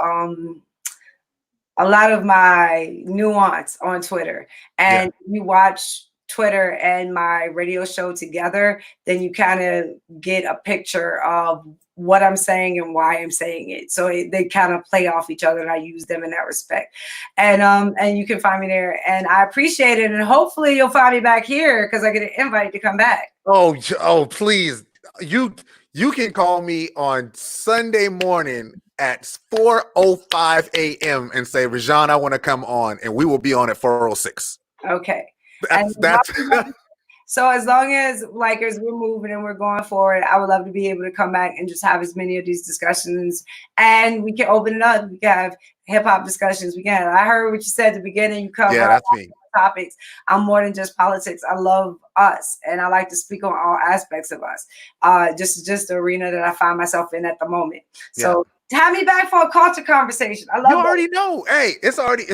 my nuance on Twitter. And you watch Twitter and my radio show together, then you kind of get a picture of what I'm saying and why I'm saying it. So they kind of play off each other, and I use them in that respect. And you can find me there, and I appreciate it. And hopefully you'll find me back here because I get an invite to come back. Oh, please. You can call me on Sunday morning at 4:05 a.m. and say, Rajan, I want to come on, and we will be on at 4:06. Okay. That's So as long as as we're moving and we're going forward, I would love to be able to come back and just have as many of these discussions, and we can open it up. We can have hip hop discussions. I heard what you said at the beginning. You cover that's me. Topics. I'm more than just politics. I love us, and I like to speak on all aspects of us. Just the arena that I find myself in at the moment. So have me back for a culture conversation. I love. You already know. Hey, it's already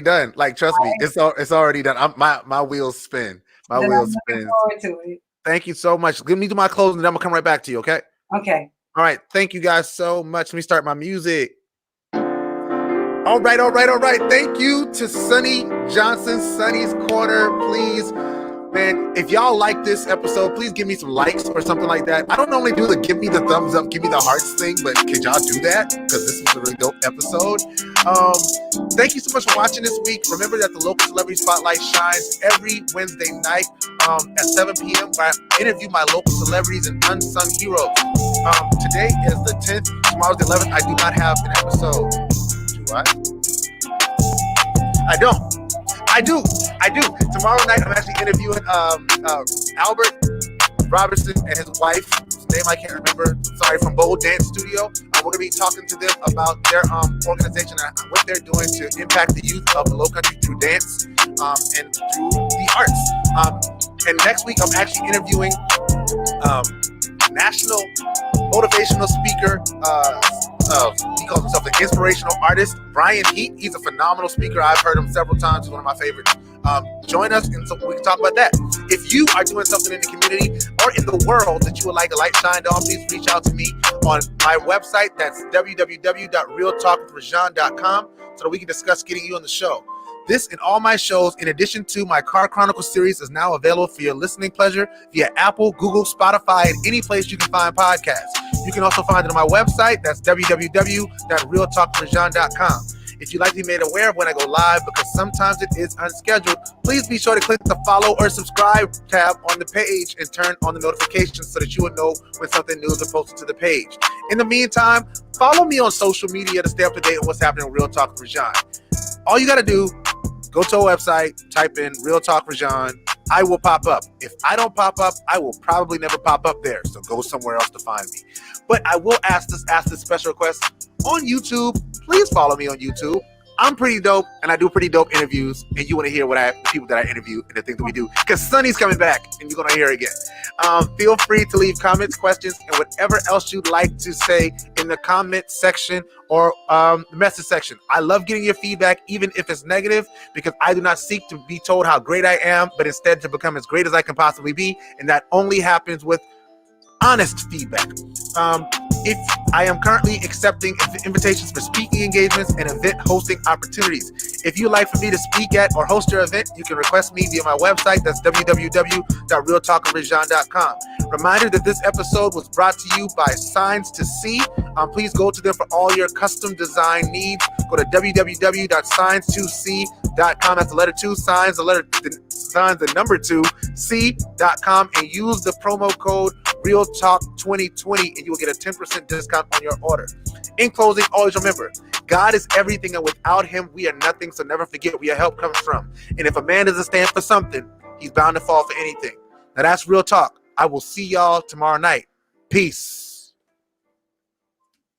done. Like, trust me, it's already done. My wheels spin. My wheels spin. Forward to it. Thank you so much. Let me do my closing, and then I'm gonna come right back to you. Okay. Okay. All right. Thank you guys so much. Let me start my music. All right. Thank you to Sonnie Johnson, Sonnie's Corner. Please, man, if y'all like this episode, please give me some likes or something like that. I don't normally do the give me the thumbs up, give me the hearts thing, but could y'all do that? Because this is a really dope episode. Thank you so much for watching this week. Remember that the Local Celebrity Spotlight shines every Wednesday night at 7 p.m. where I interview my local celebrities and unsung heroes. Today is the 10th. Tomorrow's the 11th. I do not have an episode. What? I do. Tomorrow night, I'm actually interviewing Albert Robertson and his wife, whose name I can't remember. Sorry, from Bold Dance Studio. We're gonna be talking to them about their organization and what they're doing to impact the youth of the Low Country through dance and through the arts. And next week, I'm actually interviewing national motivational speaker. He calls himself an inspirational artist, Brian Heat. He's a phenomenal speaker. I've heard him several times. He's one of my favorites. Join us, and so we can talk about that. If you are doing something in the community or in the world that you would like a light shined on, please reach out to me on my website. That's www.realtalkwithrajan.com, so that we can discuss getting you on the show. This and all my shows, in addition to my Car Chronicles series, is now available for your listening pleasure via Apple, Google, Spotify, and any place you can find podcasts. You can also find it on my website. That's www.realtalkwithrajan.com. If you'd like to be made aware of when I go live, because sometimes it is unscheduled, please be sure to click the follow or subscribe tab on the page and turn on the notifications so that you will know when something new is posted to the page. In the meantime, follow me on social media to stay up to date on what's happening with Real Talk with Rajan. All you got to do, go to our website, type in Real Talk Rajan. I will pop up. If I don't pop up, I will probably never pop up there. So go somewhere else to find me. But I will ask this special request on YouTube. Please follow me on YouTube. I'm pretty dope, and I do pretty dope interviews, and you want to hear the people that I interview and the things that we do, because Sonnie's coming back, and you're going to hear it again. Feel free to leave comments, questions, and whatever else you'd like to say in the comment section or the message section. I love getting your feedback, even if it's negative, because I do not seek to be told how great I am, but instead to become as great as I can possibly be, and that only happens with honest feedback. If I am currently accepting invitations for speaking engagements and event hosting opportunities. If you'd like for me to speak at or host your event, you can request me via my website. That's www.realtalkwithrajan.com. Reminder that this episode was brought to you by Signs to See. Please go to them for all your custom design needs. Go to www.signs2see.com. That's the letter 2, signs, the number 2, c.com, and use the promo code RealTalk2020 and you will get a 10% discount on your order. In closing, always remember, God is everything, and without him, we are nothing, so never forget where your help comes from. And if a man doesn't stand for something, he's bound to fall for anything. Now that's Real Talk. I will see y'all tomorrow night. Peace.